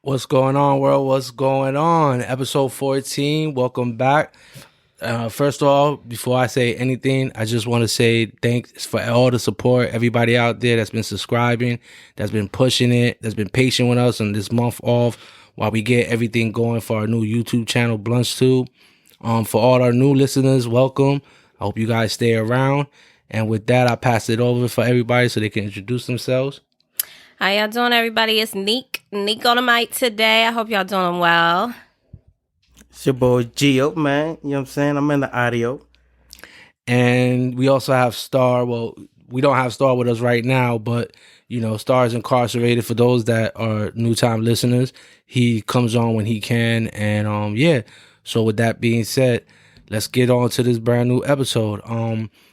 What's going on, world? What's going on? Episode 14. Welcome back. First of all, before I say anything, I just want to say thanks for all the support. Everybody out there that's been subscribing, that's been pushing it, that's been patient with us on this month off while we get everything going for our new YouTube channel, BluntTube. For all our new listeners, welcome. I hope you guys stay around. And with that, I pass it over for everybody so they can introduce themselves. How y'all doing, everybody? It's Nique on the mic today. I hope y'all doing well. It's your boy Gio, man. You know what I'm saying? I'm in the audio. And we also have Star. Well, we don't have Star with us right now, but, you know, Star is incarcerated. For those that are new time listeners, he comes on when he can. And, yeah. So with that being said, let's get on to this brand new episode.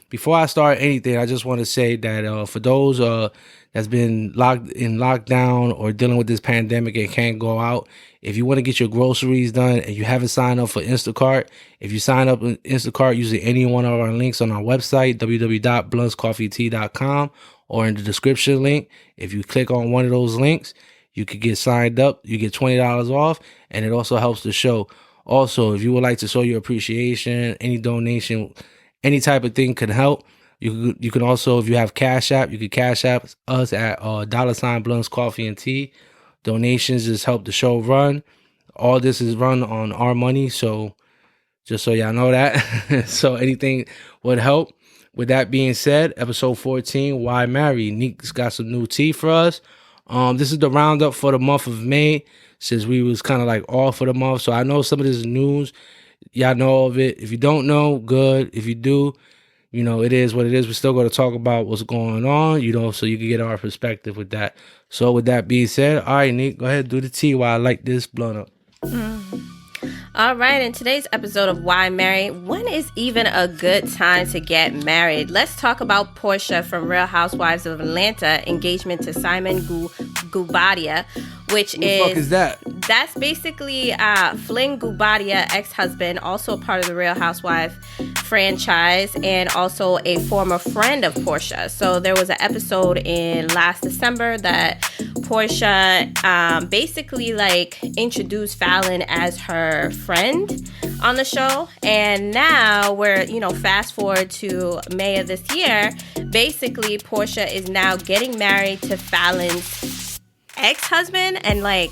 Before I start anything, I just want to say that for those that's been locked in lockdown or dealing with this pandemic and can't go out, if you want to get your groceries done and you haven't signed up for Instacart, if you sign up in Instacart using any one of our links on our website, www.bluntscoffeetea.com, or in the description link, if you click on one of those links, you could get signed up. You get $20 off, and it also helps the show. Also, if you would like to show your appreciation, any donation, any type of thing could help. You can also, if you have Cash App, you can Cash App us at $ Blunts Coffee and Tea. Donations just help the show run. All this is run on our money, so just so y'all know that. So anything would help. With that being said, episode 14, Why Marry? Nique's got some new tea for us. This is the roundup for the month of May, since we was kind of like off for the month. So I know some of this news, y'all know of it. If you don't know, good. If you do, you know, it is what it is. We're still going to talk about what's going on, you know, so you can get our perspective with that. So with that being said, all right, Nique, go ahead, do the tea while I light this blunt up. All right, in today's episode of Why Marry, when is even a good time to get married? Let's talk about Portia from Real Housewives of Atlanta, engagement to Simon Guobadia, which Who the fuck is that? That's basically Flynn Guobadia, ex-husband, also part of the Real Housewife franchise, and also a former friend of Portia. So there was an episode in last December that Portia basically like introduced Fallon as her friend on the show, and now we're, you know, fast forward to May of this year, basically Portia is now getting married to Fallon's ex-husband, and like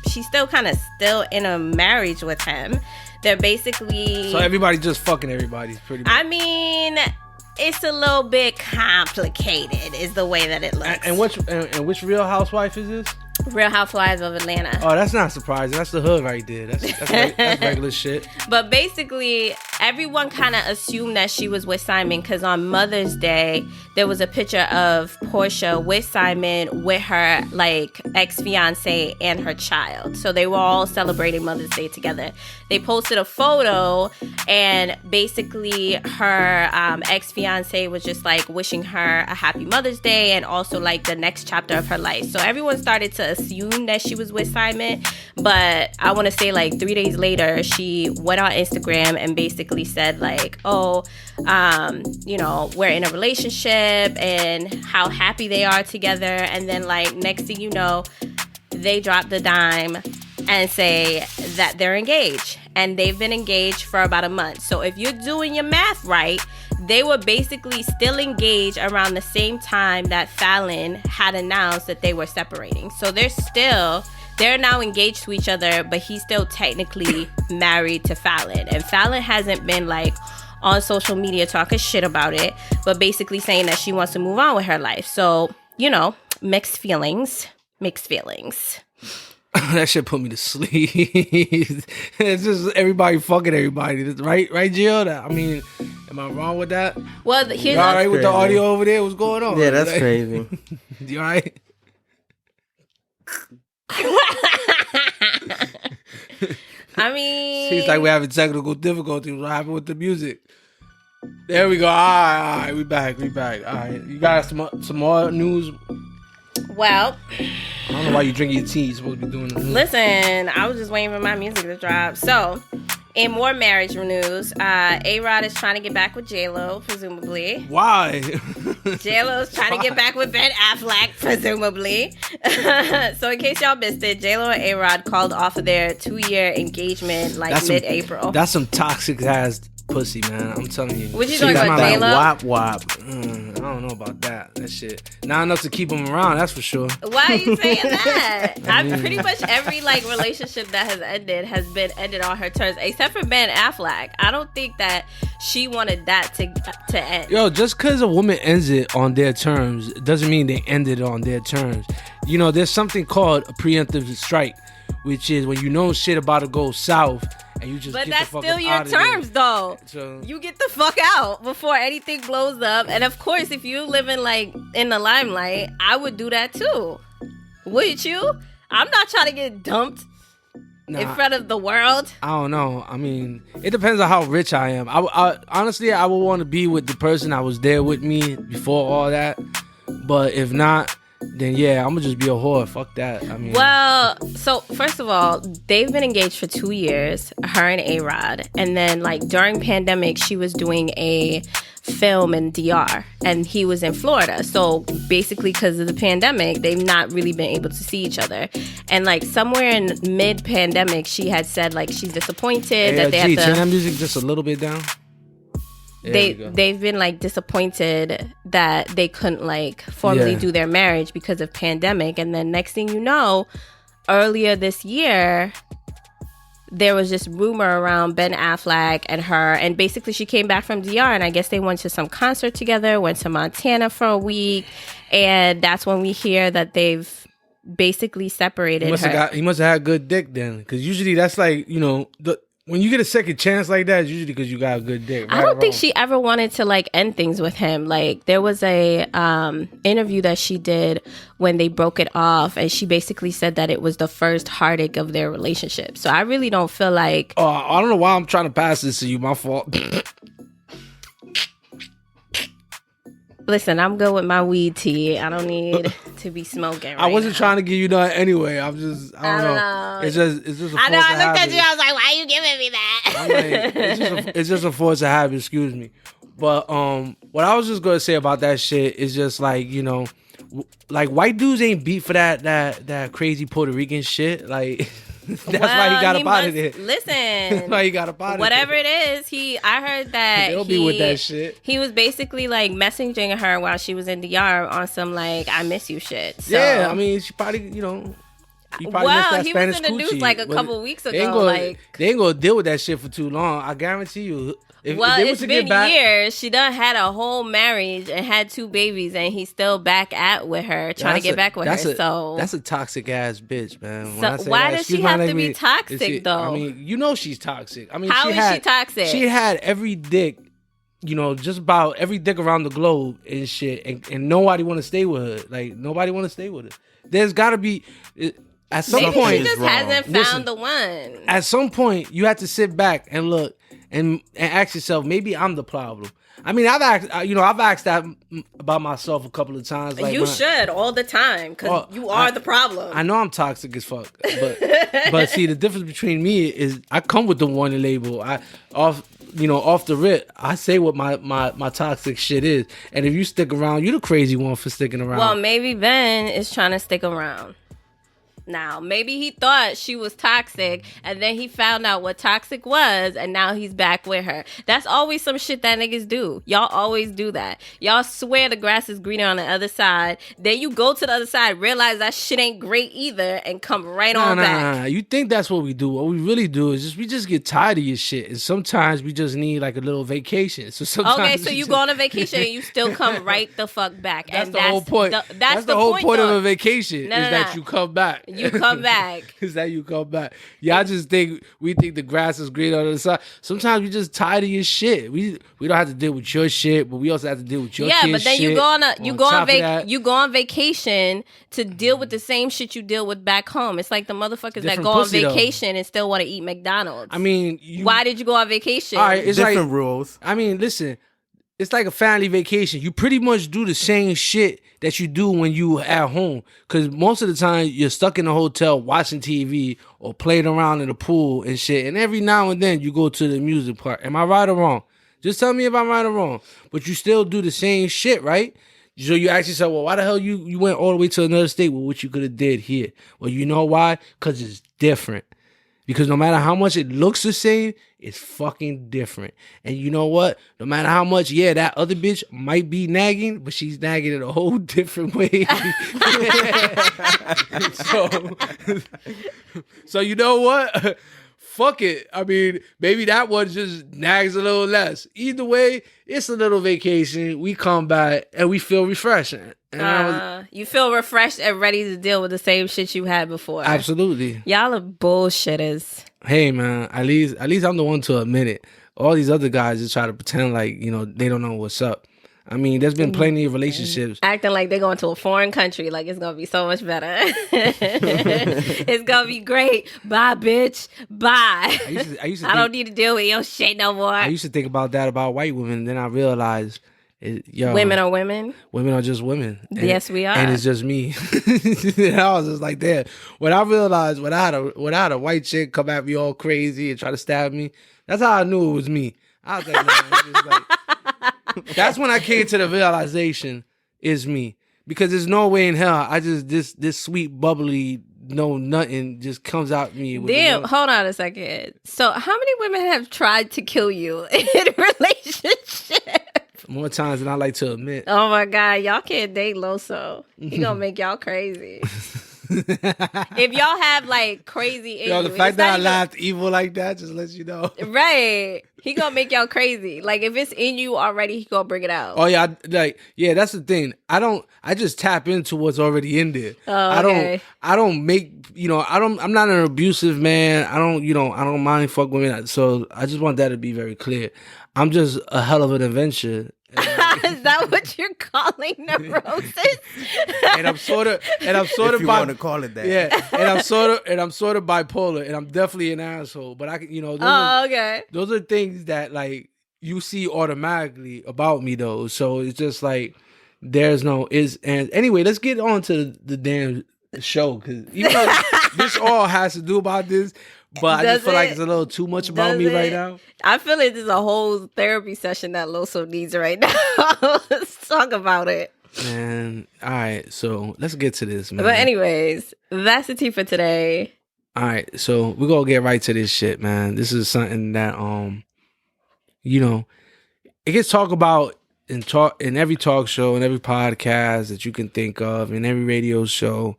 she's still kind of still in a marriage with him. They're basically, so everybody just fucking everybody pretty much. I mean, it's a little bit complicated is the way that it looks. And which Real Housewife is this? Real Housewives of Atlanta. Oh, that's not surprising. That's the hood right there. That's regular shit. But basically, everyone kind of assumed that she was with Simon because on Mother's Day, there was a picture of Portia with Simon with her like ex-fiance and her child. So they were all celebrating Mother's Day together. They posted a photo, and basically her ex-fiance was just like wishing her a happy Mother's Day and also like the next chapter of her life. So everyone started to assume that she was with Simon, but I want to say like 3 days later, she went on Instagram and basically said like, oh, you know, we're in a relationship and how happy they are together. And then like next thing you know, they drop the dime and say that they're engaged, and they've been engaged for about a month. So if you're doing your math right, they were basically still engaged around the same time that Fallon had announced that they were separating. So they're now engaged to each other, but he's still technically married to Fallon. And Fallon hasn't been like on social media talking shit about it, but basically saying that she wants to move on with her life. So, you know, mixed feelings. That shit put me to sleep. It's just everybody fucking everybody, right, Gio? I mean, am I wrong with that? Well, here's you all right with the audio over there? What's going on? Yeah, that's crazy. You all right? I mean, seems like we're having technical difficulties. What happened with the music? There we go. All right, we back. All right, you got some more news. Well, I don't know why you drink your tea. You're supposed to be doing the news. Listen, I was just waiting for my music to drop. So, In more marriage news, A-Rod is trying to get back with J-Lo, presumably. Why? J-Lo's trying to get back with Ben Affleck, presumably. So in case y'all missed it, J-Lo and A-Rod called off of their 2-year engagement mid-April. That's some toxic ass pussy, man. I'm telling you. What you talking about, that J-Lo? wop wop. I don't know about that. That shit. Not enough to keep him around, that's for sure. Why are you saying that? I'm pretty much every relationship that has been ended on her terms, except for Ben Affleck. I don't think that she wanted that to end. Yo, just because a woman ends it on their terms doesn't mean they ended it on their terms. You know, there's something called a preemptive strike, which is when you know shit about to go south and you just But get that's the fuck still up your out of there. terms, though. So, You get the fuck out before anything blows up. And of course, if you living in the limelight, I would do that too. Wouldn't you? I'm not trying to get dumped in front of the world. I don't know. I mean, it depends on how rich I am. I honestly, I would want to be with the person that was there with me before all that. But if not, then yeah, I'm gonna just be a whore. Fuck that. I mean, Well, so first of all, they've been engaged for 2 years, her and A-Rod. And then during pandemic, she was doing a film in DR and he was in Florida. So basically because of the pandemic, they've not really been able to see each other. And somewhere in mid-pandemic, she had said she's disappointed that they turn have that to... music just a little bit down. They've been disappointed that they couldn't formally do their marriage because of pandemic. And then next thing you know, earlier this year, there was just rumor around Ben Affleck and her, and basically she came back from DR and I guess they went to some concert together, went to Montana for a week, and that's when we hear that they've basically separated He must have had good dick then, because usually that's when you get a second chance like that, it's usually because you got a good dick. I don't think she ever wanted to end things with him. There was a interview that she did when they broke it off, and she basically said that it was the first heartache of their relationship. So I really don't feel like... Oh, I don't know why I'm trying to pass this to you. My fault. Listen, I'm good with my weed tea. I don't need to be smoking right I wasn't now. trying to give you that anyway. I don't know. It's just a force I know. I looked at habit. you. I was like, "Why are you giving me that?" I'm like, it's just a force of habit. Excuse me. But what I was just gonna say about that shit is just white dudes ain't beat for that crazy Puerto Rican shit. That's why he got up out of there. Listen, That's why he got up out of there. whatever it is, I heard that They'll be with that shit. He was basically messaging her while she was in DR on some I miss you shit. So. Yeah, I mean, she probably he probably missed that he Spanish was in the news coochie. a couple weeks ago. They ain't gonna deal with that shit for too long. I guarantee you. If they was It's to been get back, years. She done had a whole marriage and had 2 babies, and he's still back with her, trying to get back with her. So that's a toxic ass bitch, man. When So I say why that, does she excuse my have to be language, toxic, though? I mean, you know she's toxic. I mean, How is she toxic? She had every dick, just about every dick around the globe and shit, and nobody want to stay with her. Nobody want to stay with her. There's got to be at some maybe point. she just hasn't found the one. At some point, you have to sit back and look and ask yourself, maybe I'm the problem. I mean, I've asked that about myself a couple of times. You should all the time, because you are the problem. I know I'm toxic as fuck, but see, the difference between me is I come with the warning label. Off the rip, I say what my toxic shit is, and if you stick around, you're the crazy one for sticking around. Well, maybe Ben is trying to stick around. Now, maybe he thought she was toxic, and then he found out what toxic was, and now he's back with her. That's always some shit that niggas do. Y'all always do that. Y'all swear the grass is greener on the other side. Then you go to the other side, realize that shit ain't great either, and come right on back. Nah. You think that's what we do. What we really do is we just get tired of your shit, and sometimes we just need a little vacation. So sometimes Okay, so you go on a vacation and you still come right the fuck back. That's and the whole point. That's the whole point of though. a vacation that you come back. You come back. Is that you come back. Y'all just think the grass is green on the other side. Sometimes we just tired of your shit. We don't have to deal with your shit, but we also have to deal with your kids' but then shit. you go on vacation to deal with the same shit you deal with back home. It's like the motherfuckers that go on vacation and still want to eat McDonald's. I mean, why did you go on vacation? All right, it's different rules. I mean, listen, it's like a family vacation. You pretty much do the same shit that you do when you at home. Because most of the time you're stuck in a hotel watching TV or playing around in the pool and shit. And every now and then you go to the music part. Am I right or wrong? Just tell me if I'm right or wrong. But you still do the same shit, right? So you ask yourself, well, why the hell you went all the way to another state with what you could have did here? Well, you know why? Because it's different. Because no matter how much it looks the same, it's fucking different. And you know what? No matter how much, that other bitch might be nagging, but she's nagging in a whole different way. so you know what? Fuck it. I mean, maybe that one just nags a little less. Either way, it's a little vacation. We come back and we feel refreshing. You feel refreshed and ready to deal with the same shit you had before. Absolutely. Y'all are bullshitters. Hey man, at least I'm the one to admit it. All these other guys just try to pretend like, they don't know what's up. I mean, there's been plenty of relationships. Acting like they're going to a foreign country, like it's going to be so much better. It's going to be great. Bye, bitch. Bye. I don't need to deal with your shit no more. I used to think about that about white women, then I realized, women are women. Women are just women. Yes, we are. And it's just me. And I was just like, damn. When I realized when I had a white chick come at me all crazy and try to stab me, that's how I knew it was me. I was like, nah, it's just like, that's when I came to the realization is me. Because there's no way in hell I just this sweet bubbly nothing just comes out me. Damn, hold on a second. So how many women have tried to kill you in relationships? More times than I like to admit. Oh my God, y'all can't date Loso. He gonna make y'all crazy. If y'all have like crazy in the fact that I laughed evil like that just lets you know. Right. He gonna make y'all crazy. Like if it's in you already, he gonna bring it out. Oh yeah, that's the thing. I just tap into what's already in there. Oh, okay. I don't make, I'm not an abusive man. I don't mind fuck women. So I just want that to be very clear. I'm just a hell of an adventure. Is that what you're calling neurosis? and I'm sort of if you want to call it that. Yeah, and I'm sort of bipolar, and I'm definitely an asshole. But I can, okay. Those are things that like you see automatically about me though. So it's just like there's no is and anyway. Let's get on to the damn show because even though this all has to do about this. But I just feel like it's a little too much about me right now. I feel like there's a whole therapy session that Loso needs right now. Let's talk about it. Man, all right. So let's get to this, man. But anyways, that's the tea for today. All right. So we're going to get right to this shit, man. This is something that, it gets talked about in every talk show, in every podcast that you can think of, in every radio show.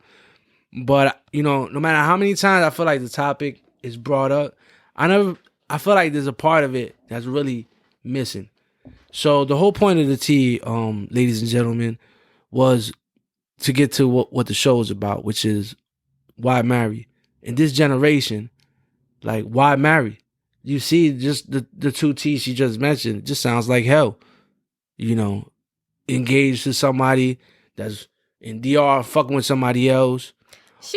But, no matter how many times I feel like the topic is brought up, I feel like there's a part of it that's really missing. So the whole point of the tea, ladies and gentlemen, was to get to what the show is about, which is why marry. In this generation, like, why marry? You see, just the two T's she just mentioned, it just sounds like hell. Engaged to somebody that's in DR fucking with somebody else.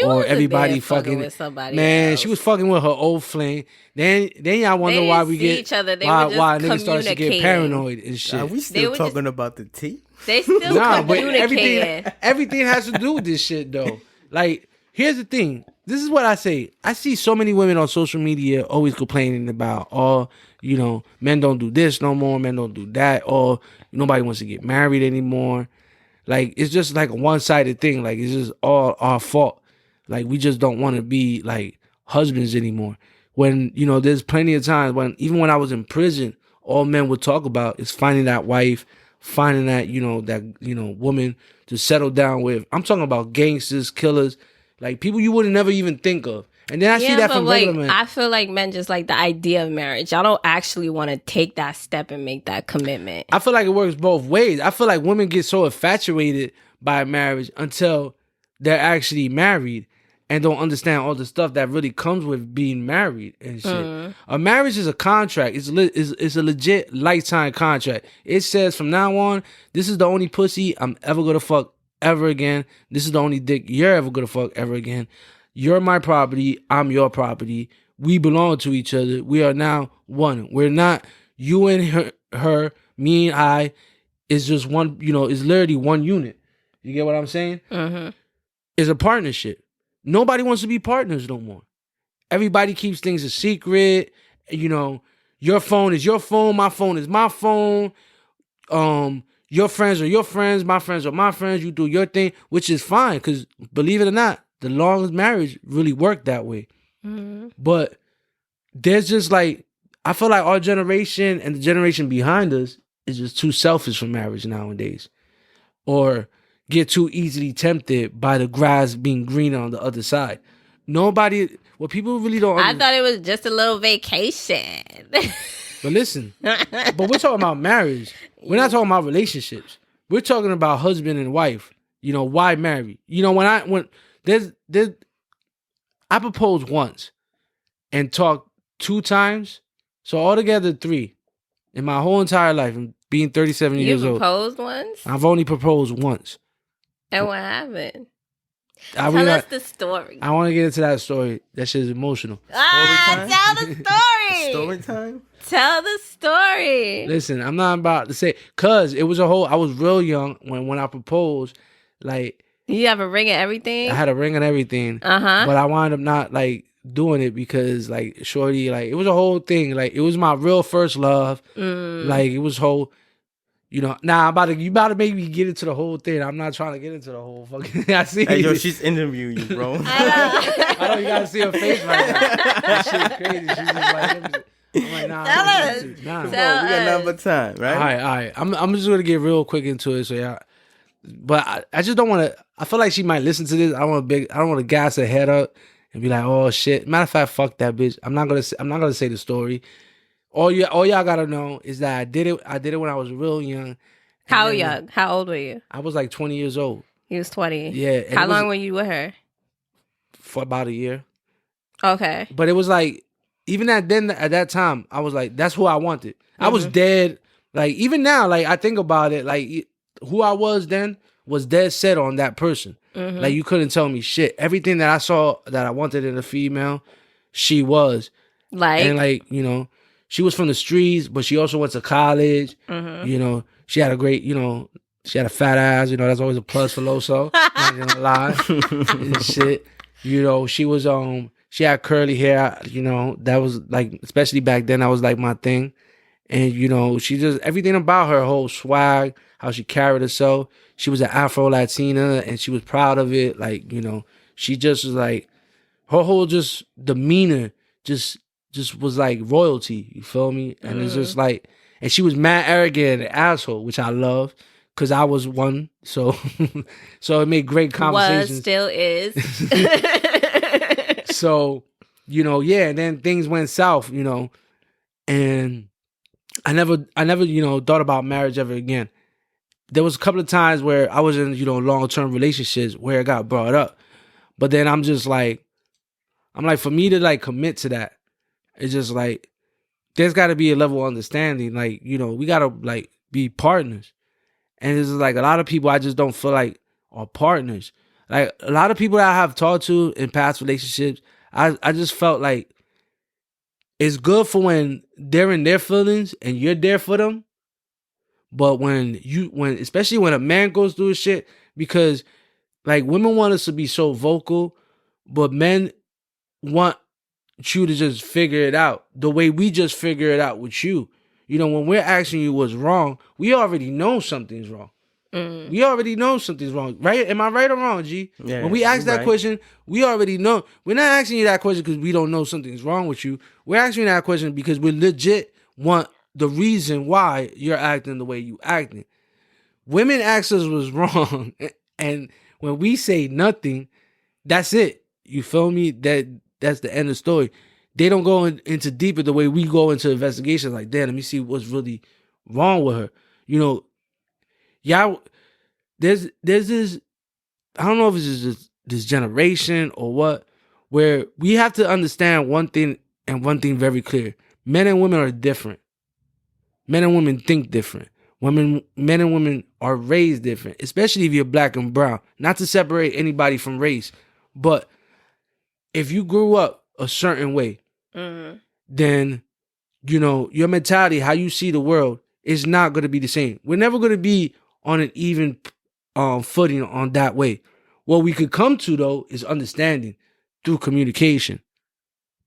Or everybody fucking with somebody else. She was fucking with her old flame. Then y'all wonder why we get each other. why niggas start to get paranoid and shit. Are we still talking about the tea? They still communicating. But everything has to do with this shit though. Like, here's the thing. This is what I say. I see so many women on social media always complaining about, men don't do this no more, men don't do that, or nobody wants to get married anymore. Like, it's just like a one-sided thing. Like, it's just all our fault. Like, we just don't want to be, like, husbands anymore. When, there's plenty of times even when I was in prison, all men would talk about is finding that wife, finding that, woman to settle down with. I'm talking about gangsters, killers, like, people you would never even think of. And then I see that from regular men. I feel like men just like the idea of marriage. Y'all don't actually want to take that step and make that commitment. I feel like it works both ways. I feel like women get so infatuated by marriage until they're actually married and don't understand all the stuff that really comes with being married and shit. A marriage is a contract. It's a legit lifetime contract. It says from now on, this is the only pussy I'm ever gonna fuck ever again. This is the only dick you're ever gonna fuck ever again. You're my property. I'm your property. We belong to each other. We are now one. We're not you and her, me and I. It's just one. It's literally one unit. You get what I'm saying? Mm-hmm. Is a partnership. Nobody wants to be partners no more. Everybody keeps things a secret. You know, your phone is your phone. My phone is my phone. Your friends are your friends. My friends are my friends. You do your thing, which is fine. Because believe it or not, the longest marriage really worked that way. Mm-hmm. But there's just like, I feel like our generation and the generation behind us is just too selfish for marriage nowadays. Or get too easily tempted by the grass being greener on the other side. Nobody, what people really don't I thought it was just a little vacation. But listen, but we're talking about marriage. We're not talking about relationships. We're talking about husband and wife. You know, why marry? You know, when there's I proposed once and talked 2 times. So altogether 3 in my whole entire life and being 37 You years old. proposed once? I've only proposed once. And what happened? Tell us the story. I want to get into that story. That shit is emotional. Tell the story. Story time? Tell the story. Listen, I'm not about to say, cause it was I was real young when I proposed. Like, You have a ring and everything? I had a ring and everything. Uh-huh. But I wound up not like doing it because like shorty, like it was a whole thing. Like it was my real first love. Like it was whole. You know, you about to make me get into the whole thing. I'm not trying to get into the whole fucking thing. I see. Hey, yo, she's interviewing you, bro. I know you gotta see her face right now. That shit's crazy. She's just like, I'm like, nah. Tell us. Nah. We got nothing but time, right? All right. I'm just gonna get real quick into it. So yeah, but I just don't want to. I feel like she might listen to this. I don't want to gas her head up and be like, oh shit. Matter of fact, fuck that bitch. I'm not gonna say the story. All y'all gotta know is that I did it when I was real young. How young? How old were you? I was like 20 years old. He was 20. Yeah. How long were you with her? For about a year. Okay. But it was like, even at that time, I was like, that's who I wanted. I was dead. Like, even now, like, I think about it, like, who I was then was dead set on that person. Like, you couldn't tell me shit. Everything that I saw that I wanted in a female, she was. Like? And, like, you know, she was from the streets, but she also went to college. You know, she had a great, you know, she had a fat ass. You know, that's always a plus for Loso. Not gonna lie. And shit. You know, she was, she had curly hair. You know, that was like, especially back then, that was like my thing. And, you know, she just, everything about her whole swag, how she carried herself. She was an Afro-Latina and she was proud of it. Like, you know, she just was like, her whole just demeanor just was like royalty. You feel me? And it's just like, and she was mad arrogant and an asshole, which I love because I was one. So, so it made great conversations. Was, still is. So, you know, yeah, and then things went south, you know, and I never, you know, thought about marriage ever again. There was a couple of times where I was in, you know, long-term relationships where it got brought up. But then I'm like, for me to like commit to that, it's just like, there's got to be a level of understanding. Like, you know, we got to like be partners. And it's like a lot of people I just don't feel like are partners. Like a lot of people that I have talked to in past relationships, I just felt like it's good for when they're in their feelings and you're there for them. But especially when a man goes through shit, because like women want us to be so vocal, but men want you to just figure it out the way we just figure it out with you. You know, when we're asking you what's wrong, we already know something's wrong. We already know something's wrong, right? Am I right or wrong, G? Yeah, when we ask that right. question, we already know. We're not asking you that question because we don't know something's wrong with you. We're asking you that question because we legit want the reason why you're acting the way you acting. Women ask us what's wrong, and when we say nothing, that's it. You feel me? That's the end of the story. They don't go into deeper the way we go into investigations. Like, damn, let me see what's really wrong with her. You know, y'all, there's this, I don't know if it's just this generation or what, where we have to understand one thing and one thing very clear. Men and women are different. Men and women think different. Men and women are raised different, especially if you're black and brown. Not to separate anybody from race, but if you grew up a certain way, then, you know, your mentality, how you see the world, is not going to be the same. We're never going to be on an even footing on that way. What we could come to though is understanding through communication,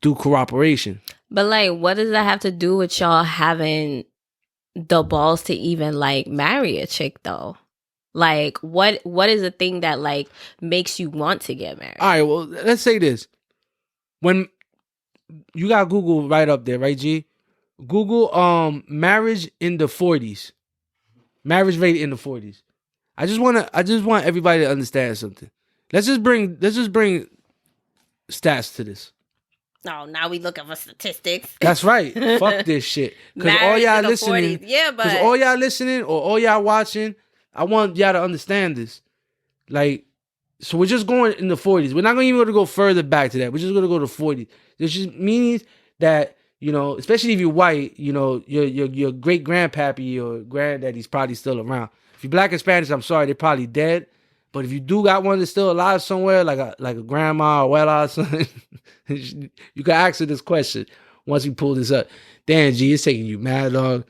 through cooperation. But like, what does that have to do with y'all having the balls to even like marry a chick though? Like, what is the thing that like makes you want to get married? All right, well, let's say this. When you got Google right up there, right, G? Google marriage in the 40s. Marriage rate in the 40s. I just want everybody to understand something. Let's just bring stats to this. Oh, now we looking for statistics. That's right. Fuck this shit. Because all y'all listening, 40s. Yeah, but because all y'all listening or all y'all watching, I want y'all to understand this. Like, so we're just going in the 40s. We're not going to even go further back to that. We're just going to go to 40s. This just means that, you know, especially if you're white, you know, your great grandpappy or granddaddy's probably still around. If you're black and Spanish, I'm sorry, they're probably dead. But if you do got one that's still alive somewhere, like a grandma or abuela or something, you can ask her this question once we pull this up. Damn, G, it's taking you mad long.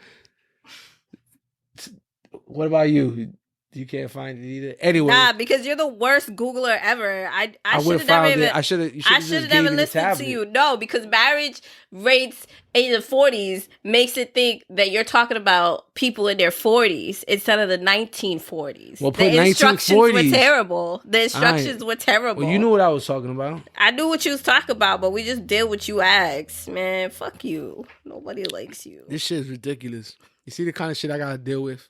What about you? You can't find it either. Anyway, nah, because you're the worst Googler ever. I should have never even. I should have never listened to you. No, because marriage rates in the 40s makes it think that you're talking about people in their 40s instead of the 1940s. Well, the instructions were terrible. The instructions were terrible. Well, you knew what I was talking about. I knew what you was talking about, but we just did what you asked. Man, fuck you. Nobody likes you. This shit is ridiculous. You see the kind of shit I gotta deal with.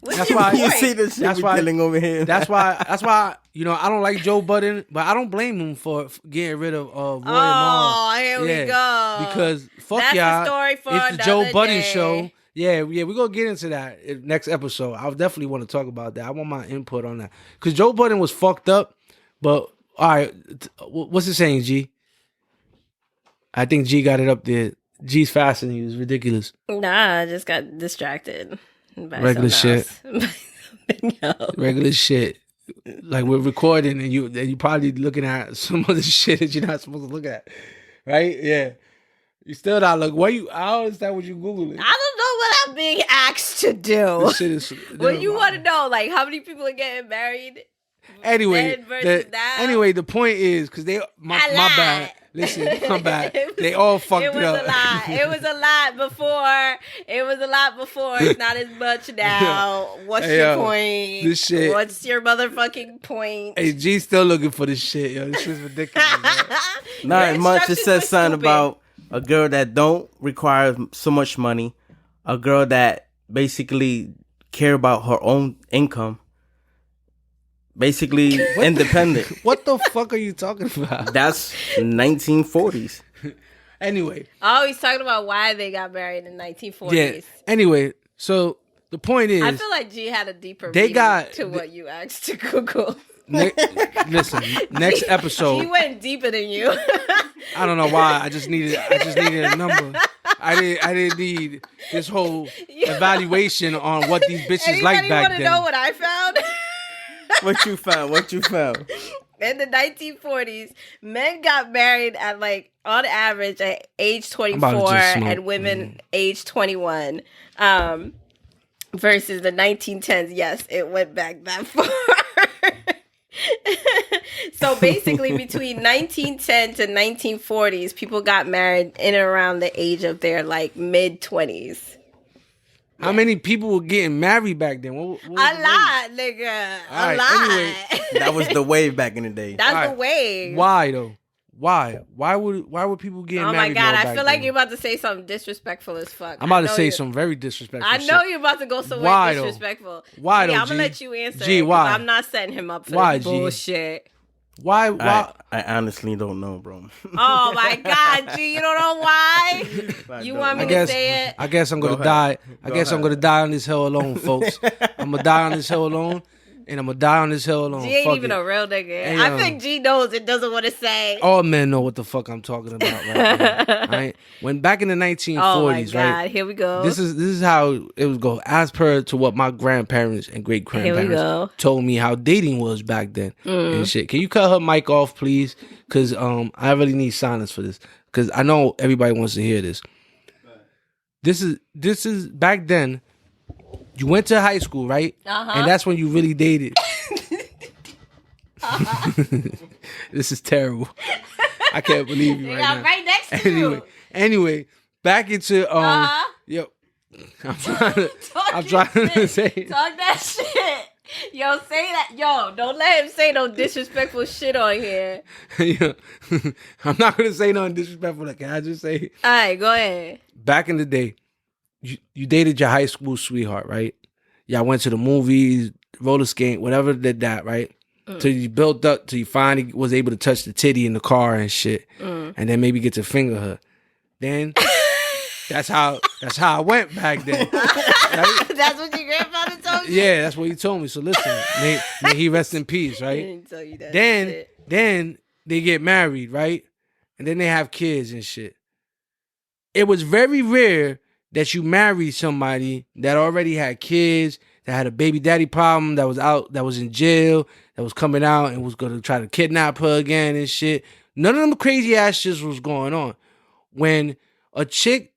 That's why you see the shit we're dealing over here. That's why you know I don't like Joe Budden, but I don't blame him for getting rid of Roy and Mal. Oh, here we go. Because fuck that's y'all. A story for it's the Joe Budden day. show. Yeah, we're gonna get into that in next episode. I definitely want to talk about that. I want my input on that because Joe Budden was fucked up. But all right, what's it saying, G? I think G got it up there. G's fascinating. It was ridiculous. Nah, I just got distracted. Regular shit. Regular shit. Like we're recording and you probably looking at some other shit that you're not supposed to look at. Right? Yeah. You still not look. Why you? I don't understand what you Googling. I don't know what I'm being asked to do. This shit is. Well, you want to know, like, how many people are getting married? Anyway, the the point is because my bad. Listen, my bad. They all fucked it up. It was a lot before. It's not as much now. What's your point? This shit. What's your motherfucking point? Hey, G's still looking for this shit, yo. This is ridiculous. Not much. It says something about a girl that don't require so much money, a girl that basically care about her own income. Basically independent. What the fuck are you talking about? That's 1940s. Anyway. Oh, he's talking about why they got married in 1940s. Yeah. Anyway, so the point is, I feel like G had a deeper meaning to what you asked to Google. Listen, next episode. He went deeper than you. I don't know why. I just needed a number. I didn't need this whole evaluation on what these bitches like back then. Anybody want to know what I found? What you found? In the 1940s, men got married at on average at age 24 and women age 21. Versus the 1910s, yes, it went back that far. So basically, between 1910 to 1940s, people got married in and around the age of their mid 20s. How many people were getting married back then? What a lot, nigga. A lot. Anyway, that was the wave back in the day. That's the wave. Why though? Why? Why would people get married? Oh my god! I feel like then? you're about to say something disrespectful as fuck. I'm about to say some very disrespectful. I know you're about to go somewhere disrespectful. Why though? I'm gonna let you answer. G, why? I'm not setting him up for this bullshit. Why? I honestly don't know, bro. Oh my god, G, you don't know why? You want me to say it? I guess I'm gonna die. I'm gonna die on this hill alone, folks. I'm gonna die on this hill alone. And I'm gonna die on this hill alone. G ain't even a real nigga. Hey, I think G knows it doesn't want to say. All men know what the fuck I'm talking about right now. Right? When back in the 1940s, oh my God, right? Here we go. This is how it would go. As per to what my grandparents and great grandparents told me how dating was back then and shit. Can you cut her mic off, please? Because I really need silence for this. Because I know everybody wants to hear this. This is back then. You went to high school, right? Uh-huh. And that's when you really dated. This is terrible. I can't believe you right now. Right next to you. Anyway, back into yo. I'm trying to say. Talk that shit. Yo, say that. Yo, don't let him say no disrespectful shit on here. Yo, I'm not gonna say nothing disrespectful. Can I just say? All right, go ahead. Back in the day, you dated your high school sweetheart, right? Y'all went to the movies, roller skate, whatever did that, right? Till you built up, till you finally was able to touch the titty in the car and shit, and then maybe get to finger her. Then that's how I went back then. Right? That's what your grandfather told you? Yeah, that's what he told me. So listen, may he rest in peace, right? He didn't tell you that Then shit. then they get married, right? And then they have kids and shit. It was very rare that you married somebody that already had kids, that had a baby daddy problem, that was out, that was in jail, that was coming out and was gonna try to kidnap her again and shit. None of them crazy ass shit was going on. When a chick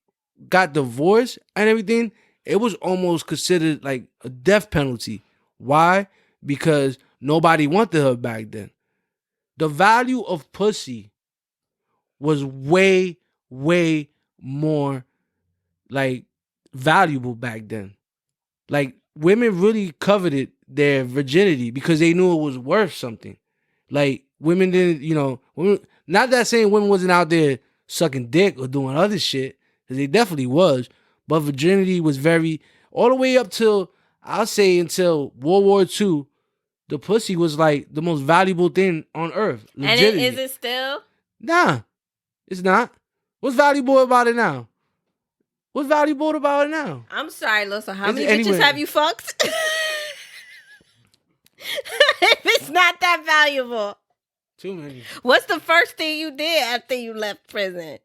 got divorced and everything, it was almost considered like a death penalty. Why? Because nobody wanted her back then. The value of pussy was way, way more like valuable back then. Like women really coveted their virginity because they knew it was worth something. Like women didn't, women, not that saying women wasn't out there sucking dick or doing other shit, because they definitely was, but virginity was very, all the way up till, I'll say until World War II, the pussy was like the most valuable thing on earth. And is it still? Nah, it's not. What's valuable about it now? What's valuable about it now? I'm sorry, Lo. So how many bitches have you fucked? If it's not that valuable. Too many. What's the first thing you did after you left prison?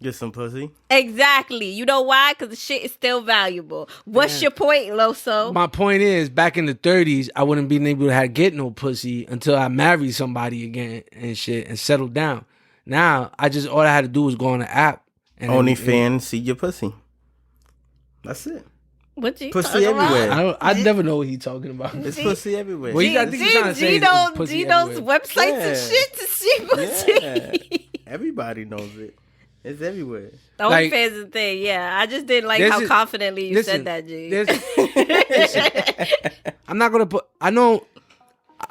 Get some pussy. Exactly. You know why? Because the shit is still valuable. What's your point, Loso? My point is, back in the 30s, I wouldn't be able to get no pussy until I married somebody again and shit and settled down. Now, all I had to do was go on the app. And OnlyFans, see your pussy. That's it. What you pussy everywhere. I never know what he's talking about. It's pussy everywhere. Well, I think he's trying to say Gino's websites and shit to see pussy. Yeah. Everybody knows it. It's everywhere. OnlyFans is a thing, yeah. I just didn't like how confidently you said that, G. I'm not gonna put. I don't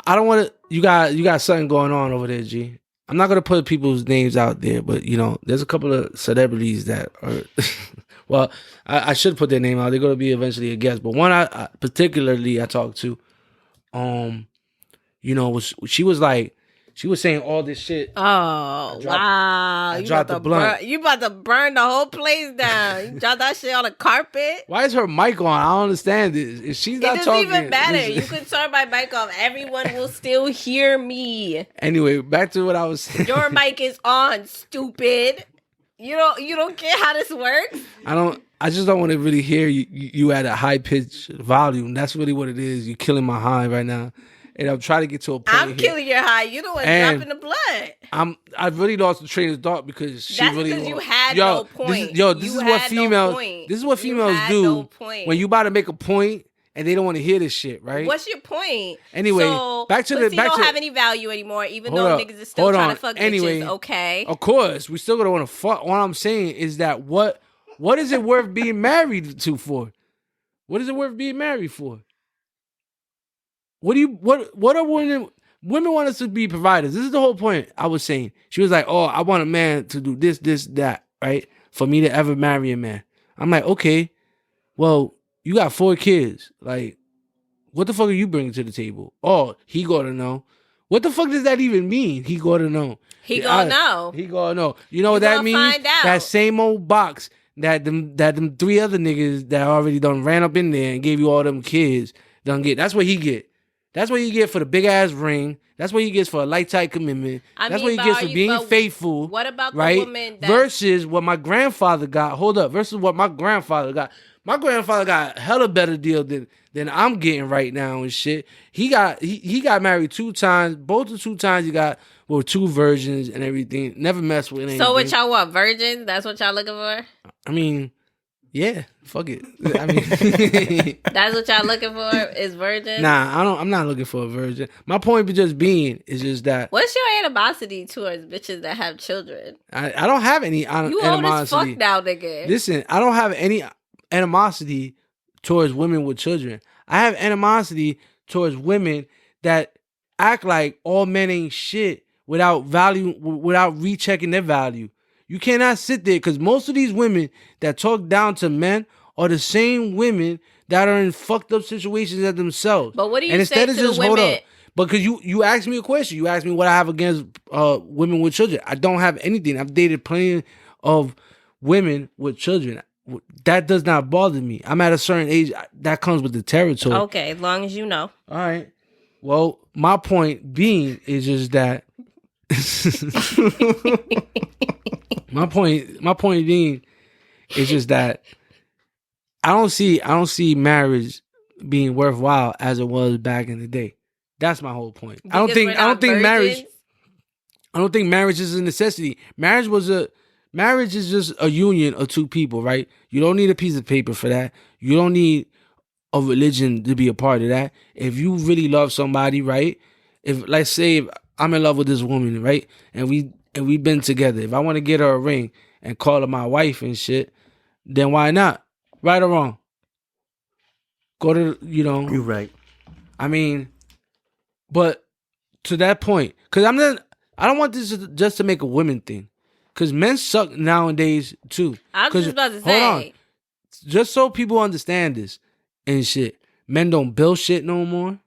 want to. You got something going on over there, G. I'm not gonna put people's names out there, but there's a couple of celebrities that are. Well, I should put their name out. They're gonna be eventually a guest, but one I particularly I talked to, she was like. She was saying all this shit. Oh, wow. I dropped the blunt. You about to burn the whole place down. You dropped that shit on the carpet. Why is her mic on? I don't understand this. If she's not talking. It doesn't even matter. You can turn my mic off. Everyone will still hear me. Anyway, back to what I was saying. Your mic is on, stupid. You don't care how this works? I just don't want to really hear you at a high pitched volume. That's really what it is. You're killing my high right now. And I'm trying to get to a point. I'm killing your high. You the one dropping the blood. I really lost the train of thought because That's because you had no point. This is what females do no point. when you about to make a point and they don't want to hear this shit, right? What's your point? Anyway, back to don't have any value anymore, even though niggas is still trying to fuck bitches. Okay, of course, we still gonna want to fuck. What I'm saying is that what is it worth being married to for? What is it worth being married for? What are women want us to be providers? This is the whole point I was saying. She was like, oh, I want a man to do this, that, right? For me to ever marry a man. I'm like, okay, well, you got 4 kids. Like, what the fuck are you bringing to the table? Oh, he gotta know. What the fuck does that even mean? He gotta know. He gonna know. He gonna know. You know what that means? Find out. That same old box that them 3 other niggas that already done ran up in there and gave you all them kids done get. That's what he get. That's what you get for the big ass ring. That's what he gets for a light tight commitment. That's what he gets for being faithful. What about right? the woman that versus what my grandfather got? Hold up. Versus what my grandfather got. My grandfather got a hella better deal than I'm getting right now and shit. He got married 2 times. Both the 2 times he got were 2 virgins and everything. Never messed with anything. So what y'all want? Virgins? That's what y'all looking for? I mean, Yeah, fuck it. I mean, That's what y'all looking for is virgin? nah, I'm not looking for a virgin. My point just being is just that What's your animosity towards bitches that have children? I don't have any You old as animosity. fuck now, nigga. Listen, I don't have any animosity towards women with children. I have animosity towards women that act like all men ain't shit without rechecking their value. You cannot sit there because most of these women that talk down to men are the same women that are in fucked up situations as themselves. But what do you say to the women? Hold up. Because you asked me a question. You asked me what I have against women with children. I don't have anything. I've dated plenty of women with children. That does not bother me. I'm at a certain age. That comes with the territory. Okay, as long as you know. All right. Well, my point being is just that my point being is just that I don't see marriage being worthwhile as it was back in the day. That's my whole point. I don't think marriage is a necessity. Marriage is just a union of two people, right? You don't need a piece of paper for that. You don't need a religion to be a part of that. If you really love somebody, right? If let's say if I'm in love with this woman, right? And we've been together. If I want to get her a ring and call her my wife and shit, then why not? Right or wrong? Go to, You're right. I mean, but to that point, because I don't want this just to make a women thing. Because men suck nowadays too. I was just about to say. Hold on. Just so people understand this and shit. Men don't build shit no more.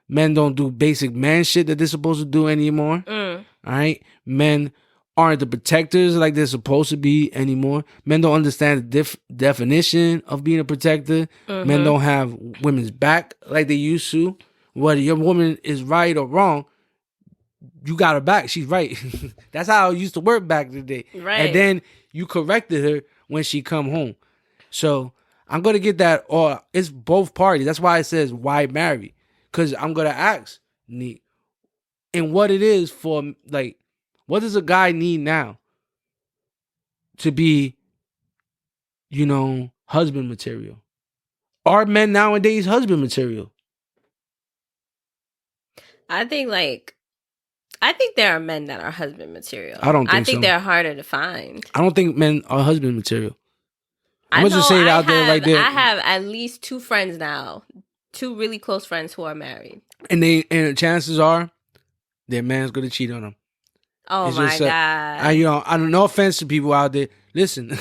Men don't do basic man shit that they're supposed to do anymore. All right? Men aren't the protectors like they're supposed to be anymore. Men don't understand the definition of being a protector. Men don't have women's back like they used to. Whether your woman is right or wrong, you got her back. She's right. That's how it used to work back in the day. Right. And then you corrected her when she come home. So I'm going to get that. Or it's both parties. That's why it says, why marry? Because I'm going to ask Nique, and what it is for, like, what does a guy need now to be, husband material? Are men nowadays husband material? I think there are men that are husband material. I don't think so. I think they're harder to find. I don't think men are husband material. I'm going to just say it out there right there. I have at least 2 friends now, 2 really close friends who are married. And the chances are their man's going to cheat on them. Oh it's my God. I don't, no offense to people out there. Listen.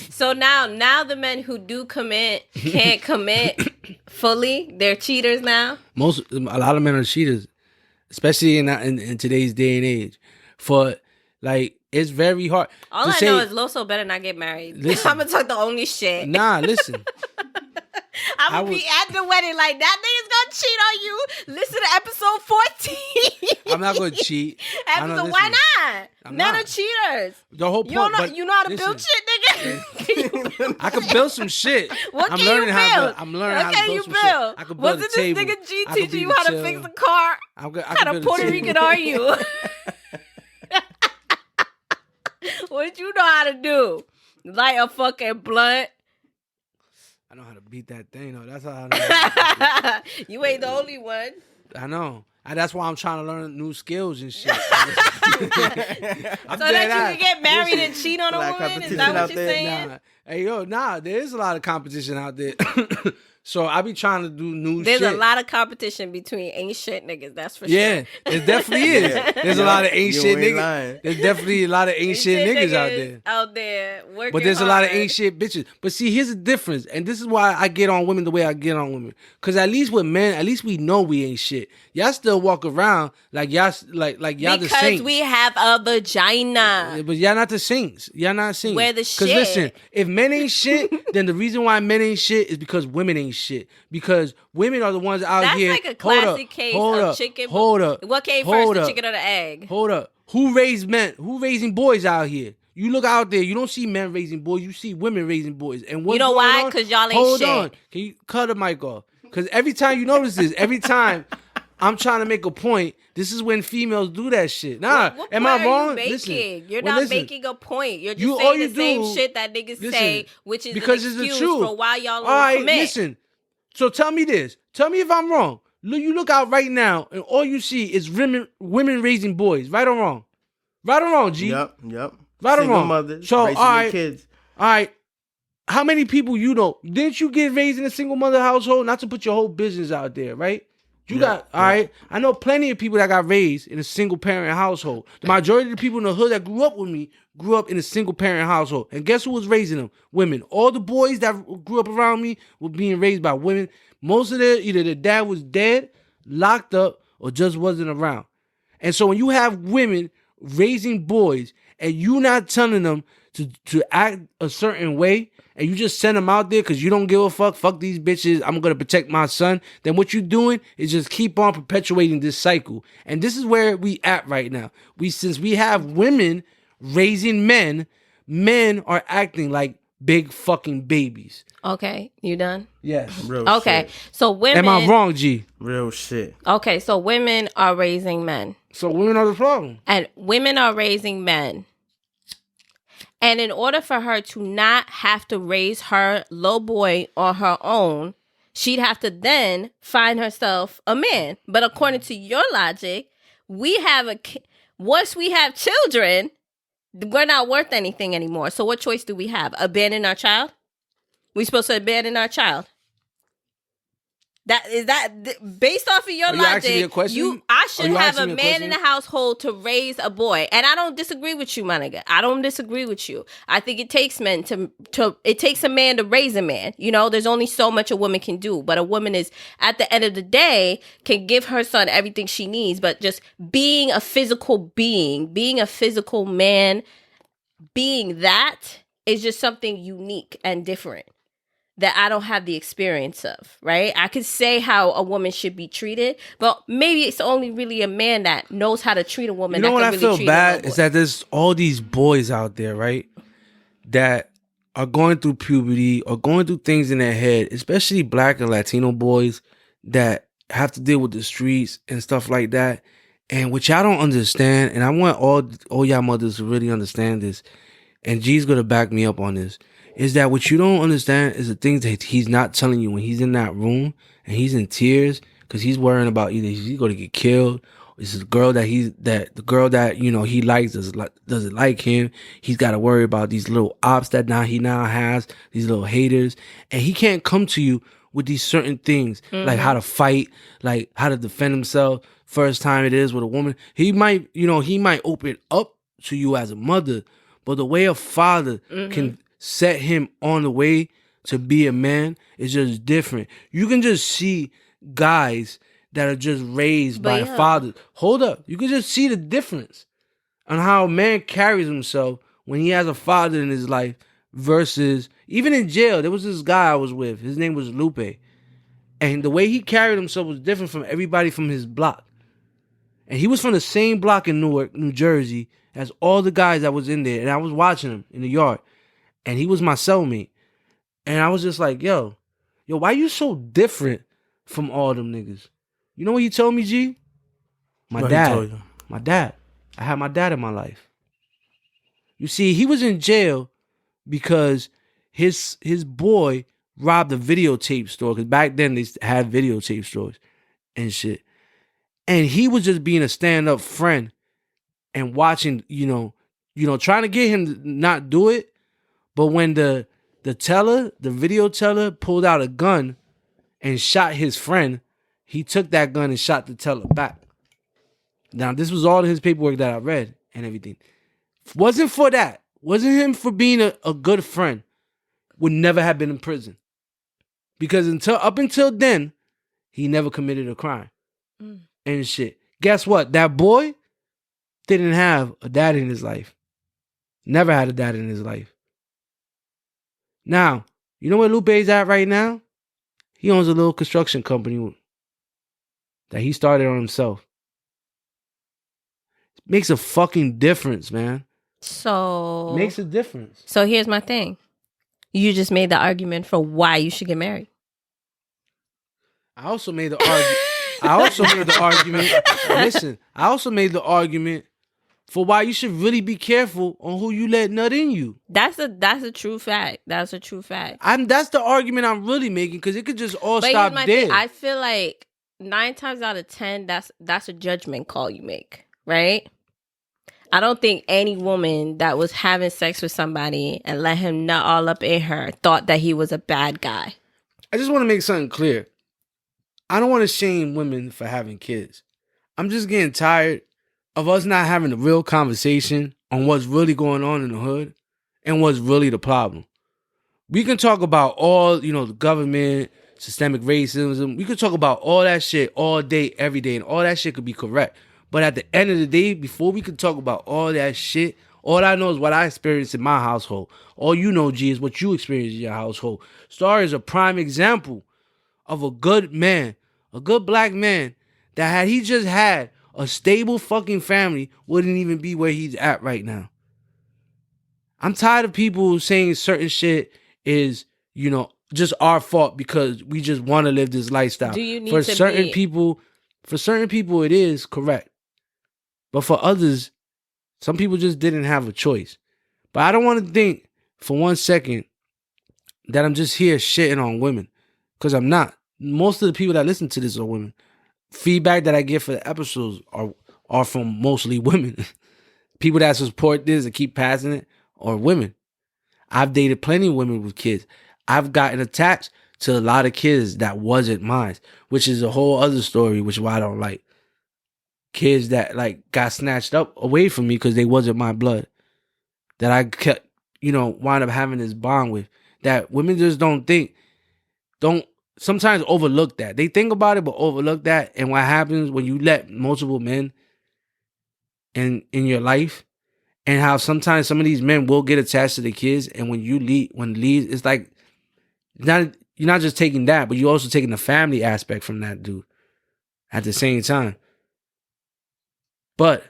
So now the men who do commit can't commit fully. They're cheaters now. A lot of men are cheaters, especially in today's day and age. For like, it's very hard. All I know is Loso better not get married. I'm gonna talk the only shit. Nah, listen. I'm gonna be at the wedding like that nigga's gonna cheat on you. Listen to episode 14. I'm not gonna cheat. Why not? Men are cheaters. The whole point. You know how to build shit, nigga? I can build some shit. What can you build? I'm learning how to build some shit. I can build Wasn't this nigga G teaching you how to fix a car? How to Puerto Rican are you? What you know how to do? Light a fucking blunt. I know how to beat that thing, though. That's how I know. You ain't the only one. I know. That's why I'm trying to learn new skills and shit. So that you can get married and cheat on a woman? Is that what you're saying? There is a lot of competition out there. So I be trying to do new There's shit. There's a lot of competition between ain't shit niggas, that's for sure. Yeah, it definitely is. There's a lot of ain't shit niggas. There's definitely a lot of ain't shit niggas out there working But there's hard. a lot of ain't shit bitches. But see, here's the difference. And this is why I get on women the way I get on women. Because at least with men, at least we know we ain't shit. Y'all still walk around like y'all y'all the saints. Because we have a vagina. But y'all not the saints. Y'all not saints. We're the shit. Because listen, if men ain't shit, then the reason why men ain't shit is because women ain't shit. Because women are the ones out That's here. That's like a classic case of chicken. Hold up. What came first, the chicken or the egg? Hold up. Who raised men? Who raising boys out here? You look out there, you don't see men raising boys. You see women raising boys. And what's you know why? Because y'all ain't Hold shit. on. Can you cut the mic off? Because every time you notice this, every time I'm trying to make a point. This is when females do that shit. Nah, what am I point are wrong? you making? Listen, You're not making a point. You're just all saying you the same do- shit that niggas listen, say, which is because an it's the excuse truth. for why y'all All don't right, commit. listen. So tell me this. Tell me if I'm wrong. Look, you look out right now, and all you see is women raising boys. Right or wrong? Right or wrong, G? Yep. Right or Single wrong? mothers So, raising all their right, kids. all right. How many people you know? Didn't you get raised in a single mother household? Not to put your whole business out there, right? You got, all right. I know plenty of people that got raised in a single parent household. The majority of the people in the hood that grew up with me grew up in a single parent household. And guess who was raising them? Women. All the boys that grew up around me were being raised by women. Most of them, either the dad was dead, locked up, or just wasn't around. And so when you have women raising boys and you not telling them to act a certain way, and you just send them out there because you don't give a fuck these bitches, I'm going to protect my son, then what you're doing is just keep on perpetuating this cycle. And this is where we at right now. Since we have women raising men are acting like big fucking babies. Okay, you done? Yes. Real Okay, shit. so women. Am I wrong, G? Real shit. Okay, so women are raising men. So women are the problem. And women are raising men. And in order for her to not have to raise her little boy on her own, she'd have to then find herself a man. But according to your logic, once we have children, we're not worth anything anymore. So what choice do we have? Abandon our child? We supposed to abandon our child? Based off of your Are you asking me a logic, question? I should Are you have a asking me a man in the question? household to raise a boy. And I don't disagree with you, my nigga. I don't disagree with you. I think it takes men it takes a man to raise a man. You know, there's only so much a woman can do. But a woman is, at the end of the day, can give her son everything she needs. But just being a physical being, being a physical man, being that is just something unique and different that I don't have the experience of, right? I could say how a woman should be treated, but maybe it's only really a man that knows how to treat a woman. You know that what can I really feel treat bad a is that there's all these boys out there, right, that are going through puberty or going through things in their head, especially Black and Latino boys that have to deal with the streets and stuff like that, and which I don't understand. And I want all y'all mothers to really understand this, and G's gonna back me up on this. Is that what you don't understand is the things that he's not telling you when he's in that room and he's in tears because he's worrying about either he's going to get killed, or is the girl that the girl that you know he likes doesn't like him. He's got to worry about these little ops that he now has, these little haters, and he can't come to you with these certain things like how to fight, like how to defend himself. First time it is with a woman, he might open up to you as a mother, but the way a father can set him on the way to be a man is just different. You can just see guys that are just raised by fathers. Hold up. You can just see the difference on how a man carries himself when he has a father in his life versus even in jail. There was this guy I was with. His name was Lupe. And the way he carried himself was different from everybody from his block. And he was from the same block in Newark, New Jersey, as all the guys that was in there. And I was watching him in the yard. And he was my cellmate. And I was just like, yo, why you so different from all them niggas? You know what he told me, G? My dad. My dad. I had my dad in my life. You see, he was in jail because his boy robbed a videotape store. Because back then they had videotape stores and shit. And he was just being a stand-up friend and watching, trying to get him to not do it. But when the video teller pulled out a gun and shot his friend, he took that gun and shot the teller back. Now, this was all in his paperwork that I read and everything. Wasn't for that. Wasn't him for being a good friend. Would never have been in prison. Because up until then, he never committed a crime. And shit. Guess what? That boy didn't have a dad in his life. Never had a dad in his life. Now, you know where Lupe's at right now? He owns a little construction company that he started on himself. It makes a fucking difference, man. So it makes a difference. So here's my thing. You just made the argument for why you should get married. I also made the argument. I also made the argument. Listen, I also made the argument for why you should really be careful on who you let nut in you. That's a true fact. That's a true fact. That's the argument I'm really making, because it could just all But stop here's my there. thing. I feel like 9 times out of 10, that's a judgment call you make, right? I don't think any woman that was having sex with somebody and let him nut all up in her thought that he was a bad guy. I just want to make something clear. I don't want to shame women for having kids. I'm just getting tired of us not having a real conversation on what's really going on in the hood and what's really the problem. We can talk about all, the government, systemic racism. We could talk about all that shit all day, every day, and all that shit could be correct. But at the end of the day, before we could talk about all that shit, all I know is what I experienced in my household. All you know, G, is what you experienced in your household. Star is a prime example of a good man, a good black man, that had he just had a stable fucking family, wouldn't even be where he's at right now. I'm tired of people saying certain shit is, just our fault because we just want to live this lifestyle. Do you need for certain people it is correct. But for others, some people just didn't have a choice. But I don't want to think for 1 second that I'm just here shitting on women, because I'm not. Most of the people that listen to this are women. Feedback that I get for the episodes are from mostly women. People that support this and keep passing it are women. I've dated plenty of women with kids. I've gotten attached to a lot of kids that wasn't mine, which is a whole other story, which is why I don't like. Kids that got snatched up away from me because they wasn't my blood. That I kept, wind up having this bond with. That women just don't sometimes overlook that. They think about it, but overlook that. And what happens when you let multiple men in your life, and how sometimes some of these men will get attached to the kids, and when leave, it's like you're not just taking that, but you're also taking the family aspect from that dude at the same time. But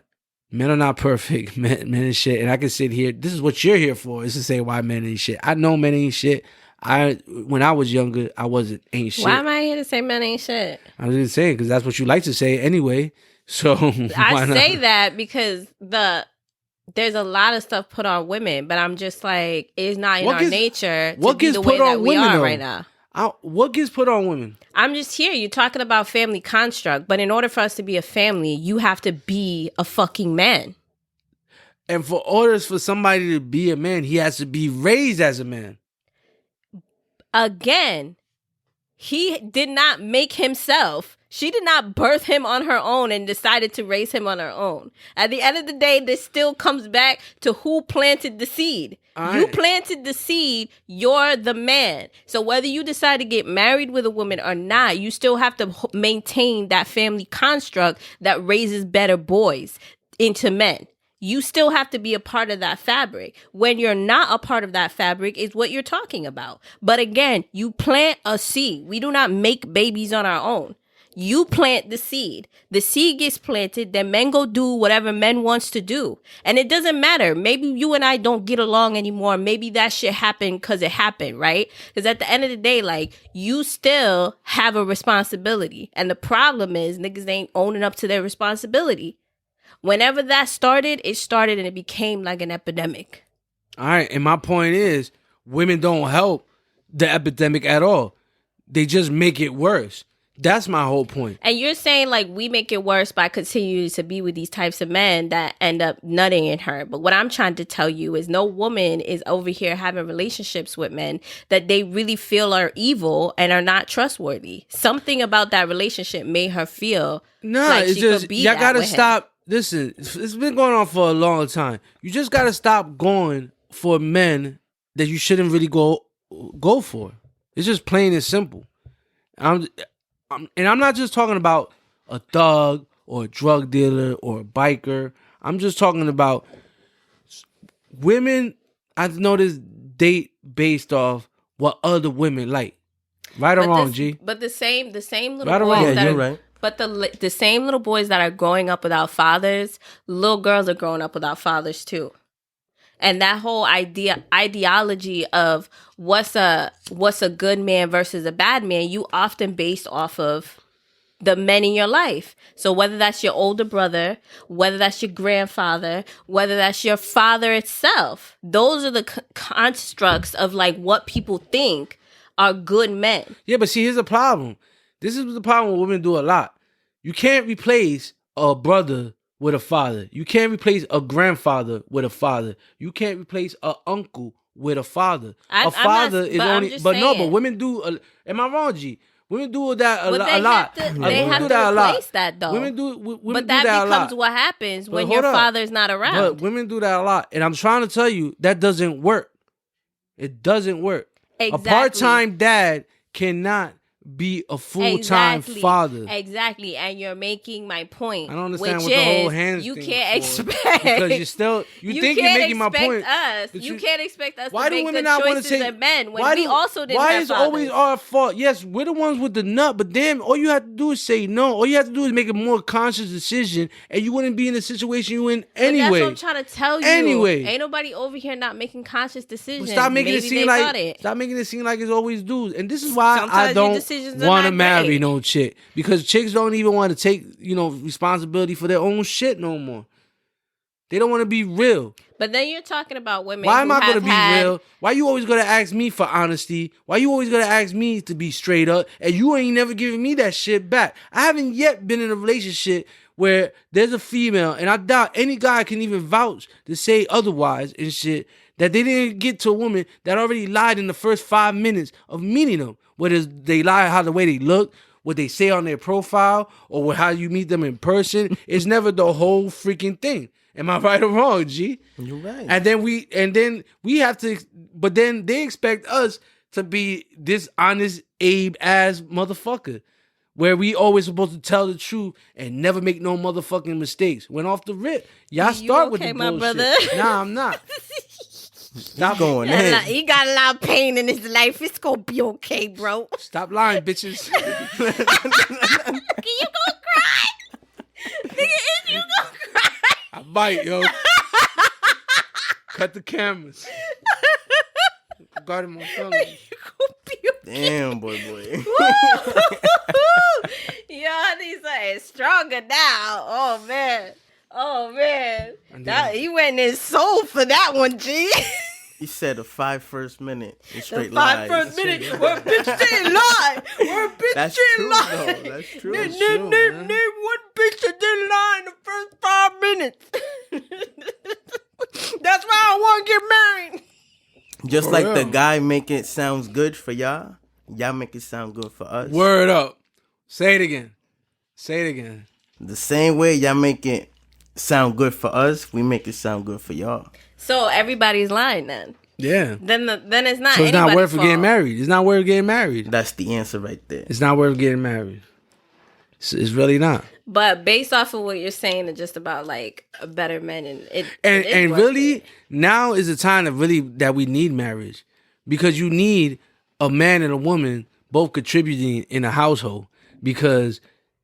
men are not perfect. Men ain't shit. And I can sit here. This is what you're here for, is to say why men ain't shit. I know men ain't shit. When I was younger, I ain't shit. Why am I here to say men ain't shit? I was just saying, because that's what you like to say anyway. So I say that because there's a lot of stuff put on women, but I'm just like, it's not in our nature to be the way that we are right now. What gets put on women? I'm just here. You're talking about family construct, but in order for us to be a family, you have to be a fucking man. And for orders for somebody to be a man, he has to be raised as a man. Again, he did not make himself. She did not birth him on her own and decided to raise him on her own. At the end of the day, this still comes back to who planted the seed. You planted the seed, you're the man. So whether you decide to get married with a woman or not, you still have to maintain that family construct that raises better boys into men. You still have to be a part of that fabric. When you're not a part of that fabric is what you're talking about. But again, you plant a seed. We do not make babies on our own. You plant the seed. The seed gets planted, then men go do whatever men wants to do. And it doesn't matter. Maybe you and I don't get along anymore. Maybe that shit happened because it happened, right? Because at the end of the day, you still have a responsibility. And the problem is niggas ain't owning up to their responsibility. Whenever that started, it started and it became like an epidemic. All right. And my point is, women don't help the epidemic at all. They just make it worse. That's my whole point. And you're saying we make it worse by continuing to be with these types of men that end up nutting in her. But what I'm trying to tell you is no woman is over here having relationships with men that they really feel are evil and are not trustworthy. Something about that relationship made her feel like it's she just, could be y'all that gotta with him. stop. Listen, it's been going on for a long time. You just gotta stop going for men that you shouldn't really go for. It's just plain and simple. And I'm not just talking about a thug or a drug dealer or a biker. I'm just talking about women. I've noticed date based off what other women like. Right or wrong, G? But the same little right boys that you're are, right. But the same little boys that are growing up without fathers, little girls are growing up without fathers too. And that whole ideology of what's a good man versus a bad man, you often based off of the men in your life. So whether that's your older brother, whether that's your grandfather, whether that's your father itself, those are the constructs of like what people think are good men. Yeah, but see, here's the problem. This is the problem women do a lot. You can't replace a brother with a father. You can't replace a grandfather with a father. You can't replace a uncle with a father. A father is only, but no, but women do. Am I wrong, G? Women do that a lot. They have to replace that though. Women do, but that becomes what happens when your father's not around. But women do that a lot, and I'm trying to tell you that doesn't work. It doesn't work. Exactly. A part-time dad cannot be a full-time father. Exactly, and you're making my point. I don't understand what the whole hands you thing can't expect because you think you're making my point. You can't expect us why to do make women the not choices take, as men when we also didn't why have is fathers. Always our fault? Yes, we're the ones with the nut, but damn, all you have to do is say no. All you have to do is make a more conscious decision, and you wouldn't be in the situation you're in anyway. But that's what I'm trying to tell you. Anyway, ain't nobody over here not making conscious decisions. But stop making it seem like it's always dudes, and this is why I don't want to marry no chick, because chicks don't even want to take responsibility for their own shit no more. They don't want to be real. But then you're talking about women. Why am I going to be real? Why you always going to ask me for honesty? Why you always going to ask me to be straight up? And you ain't never giving me that shit back. I haven't yet been in a relationship where there's a female, and I doubt any guy can even vouch to say otherwise and shit, that they didn't get to a woman that already lied in the first 5 minutes of meeting them. Whether they lie how the way they look, what they say on their profile, or how you meet them in person. It's never the whole freaking thing. Am I right or wrong, G? You're right. And then we have to, but then they expect us to be this honest Abe ass motherfucker, where we always supposed to tell the truth and never make no motherfucking mistakes. When off the rip, y'all start with the bullshit. Brother? Nah, I'm not. Stop going in. He got a lot of pain in his life. It's gonna be okay, bro. Stop lying, bitches. You gonna cry? Nigga, is you gonna cry? I might, yo. Cut the cameras. Got him on film. Damn, boy. Yo, he's like stronger now. Oh man, he went in his soul for that one, G. He said the 5 first minute in straight The 5 lies. first minute, where a bitch didn't lie. Where a bitch That's didn't true, lie. though. That's true. Name one bitch that didn't lie in the first 5 minutes. That's why I want to get married. Just for like real. The guy make it sounds good for y'all make it sound good for us. Word up. Say it again. The same way y'all make it sound good for us, we make it sound good for y'all. So everybody's lying then. Yeah. Then it's not. So it's not worth getting married. It's not worth getting married. That's the answer right there. It's not worth getting married. It's really not. But based off of what you're saying, it's just about like a better man, and really now is the time that we need marriage, because you need a man and a woman both contributing in a household, because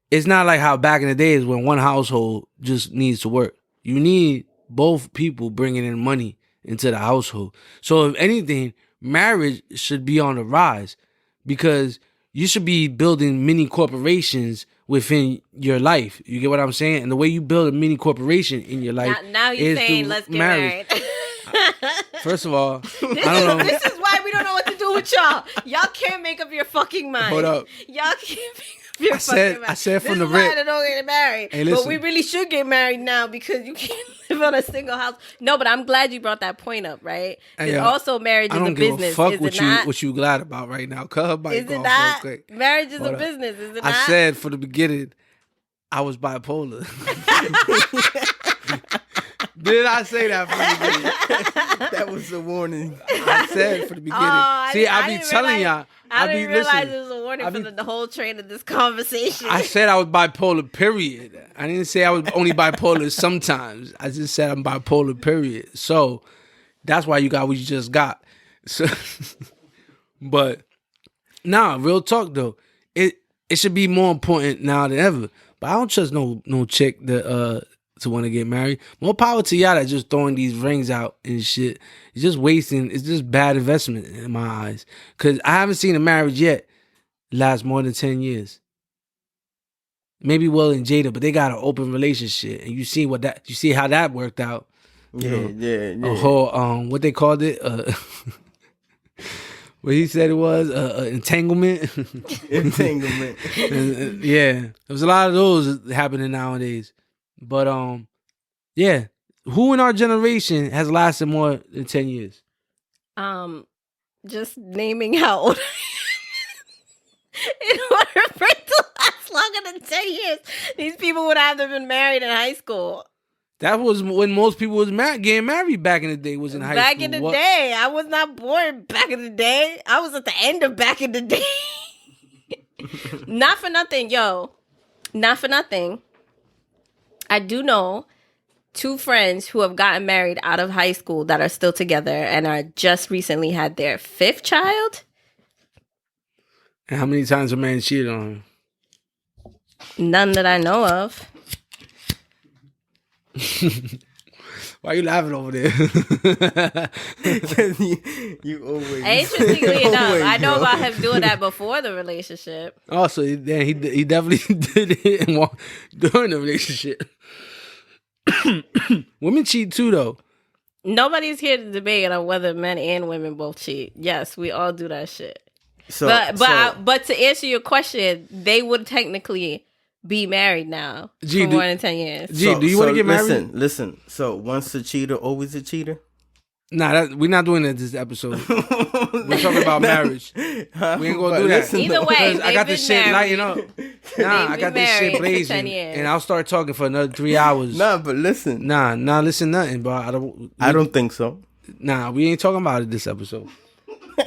it's not like how back in the days when one household just needs to work. You need both people bringing in money into the household. So if anything, marriage should be on the rise, because you should be building mini corporations within your life. You get what I'm saying? And the way you build a mini corporation in your life now you're saying let's get married. First of all, I don't know. This is why we don't know what to do with y'all. Y'all can't make up your fucking mind. Hold up. Y'all can't make up your fucking mind. I said from the rip. This is why rip. they don't get married. Hey, listen. But we really should get married now, because you can't live on a single house. No, but I'm glad you brought that point up, right? Because also marriage is a business. I don't give a fuck what you glad about right now. Cut her is it not? Marriage is a business, is it not? I said from the beginning, I was bipolar. Did I say that from the beginning? That was a warning. I said from the beginning. I be telling y'all. I didn't realize it was a warning for the whole train of this conversation. I said I was bipolar, period. I didn't say I was only bipolar sometimes. I just said I'm bipolar, period. So that's why you got what you just got. So, but real talk though. It should be more important now than ever. But I don't trust no chick that to want to get married. More power to y'all that just throwing these rings out and shit. It's just wasting. It's just bad investment in my eyes. Because I haven't seen a marriage yet last more than 10 years. maybe Will and Jada, but they got an open relationship, and you see how that worked out. Yeah. A whole what they called it, what he said it was, entanglement. Entanglement. Yeah, there's a lot of those happening nowadays. But yeah, who in our generation has lasted more than 10 years? Just naming how old in order for it to last longer than 10 years, these people would have to have been married in high school. That was when most people was getting married back in the day. Was in high school. Back in the day, I was not born back in the day. I was at the end of back in the day. Not for nothing, yo. Not for nothing. I do know 2 friends who have gotten married out of high school that are still together and are just recently had their 5th child. And how many times a man cheated on him? None that I know of. Why are you laughing over there? you always. Interestingly enough, I know about him doing that before the relationship. Also, then he definitely did it during the relationship. Women cheat too, though. Nobody's here to debate on whether men and women both cheat. Yes, we all do that shit. But to answer your question, they would technically be married now for more than 10 years. Do you want to get married? Listen. So once a cheater, always a cheater? Nah, we're not doing that this episode. We're talking about marriage. We ain't gonna do that. Either way, I got this shit lighting up. Nah, I got this shit blazing, and I'll start talking for another 3 hours. Nah, but listen. Nah, listen nothing, bro. I don't think so. Nah, we ain't talking about it this episode.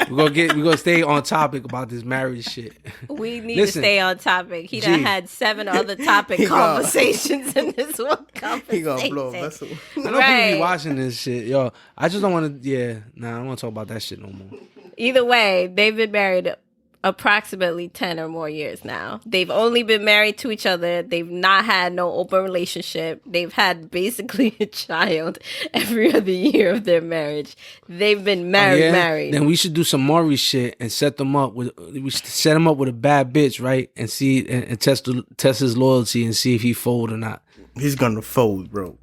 We're gonna stay on topic about this marriage shit. We need to stay on topic. He done had 7 other topic conversations in this one conversation. He gonna blow a vessel. I know people be watching this shit, yo. I just don't want to. Yeah, I don't want to talk about that shit no more. Either way, they've been married approximately 10 or more years now. They've only been married to each other. They've not had no open relationship. They've had basically a child every other year of their marriage. They've been married. Then we should do some Maury shit and set them up with a bad bitch, right? And see and test his loyalty and see if he fold or not. He's gonna fold, bro.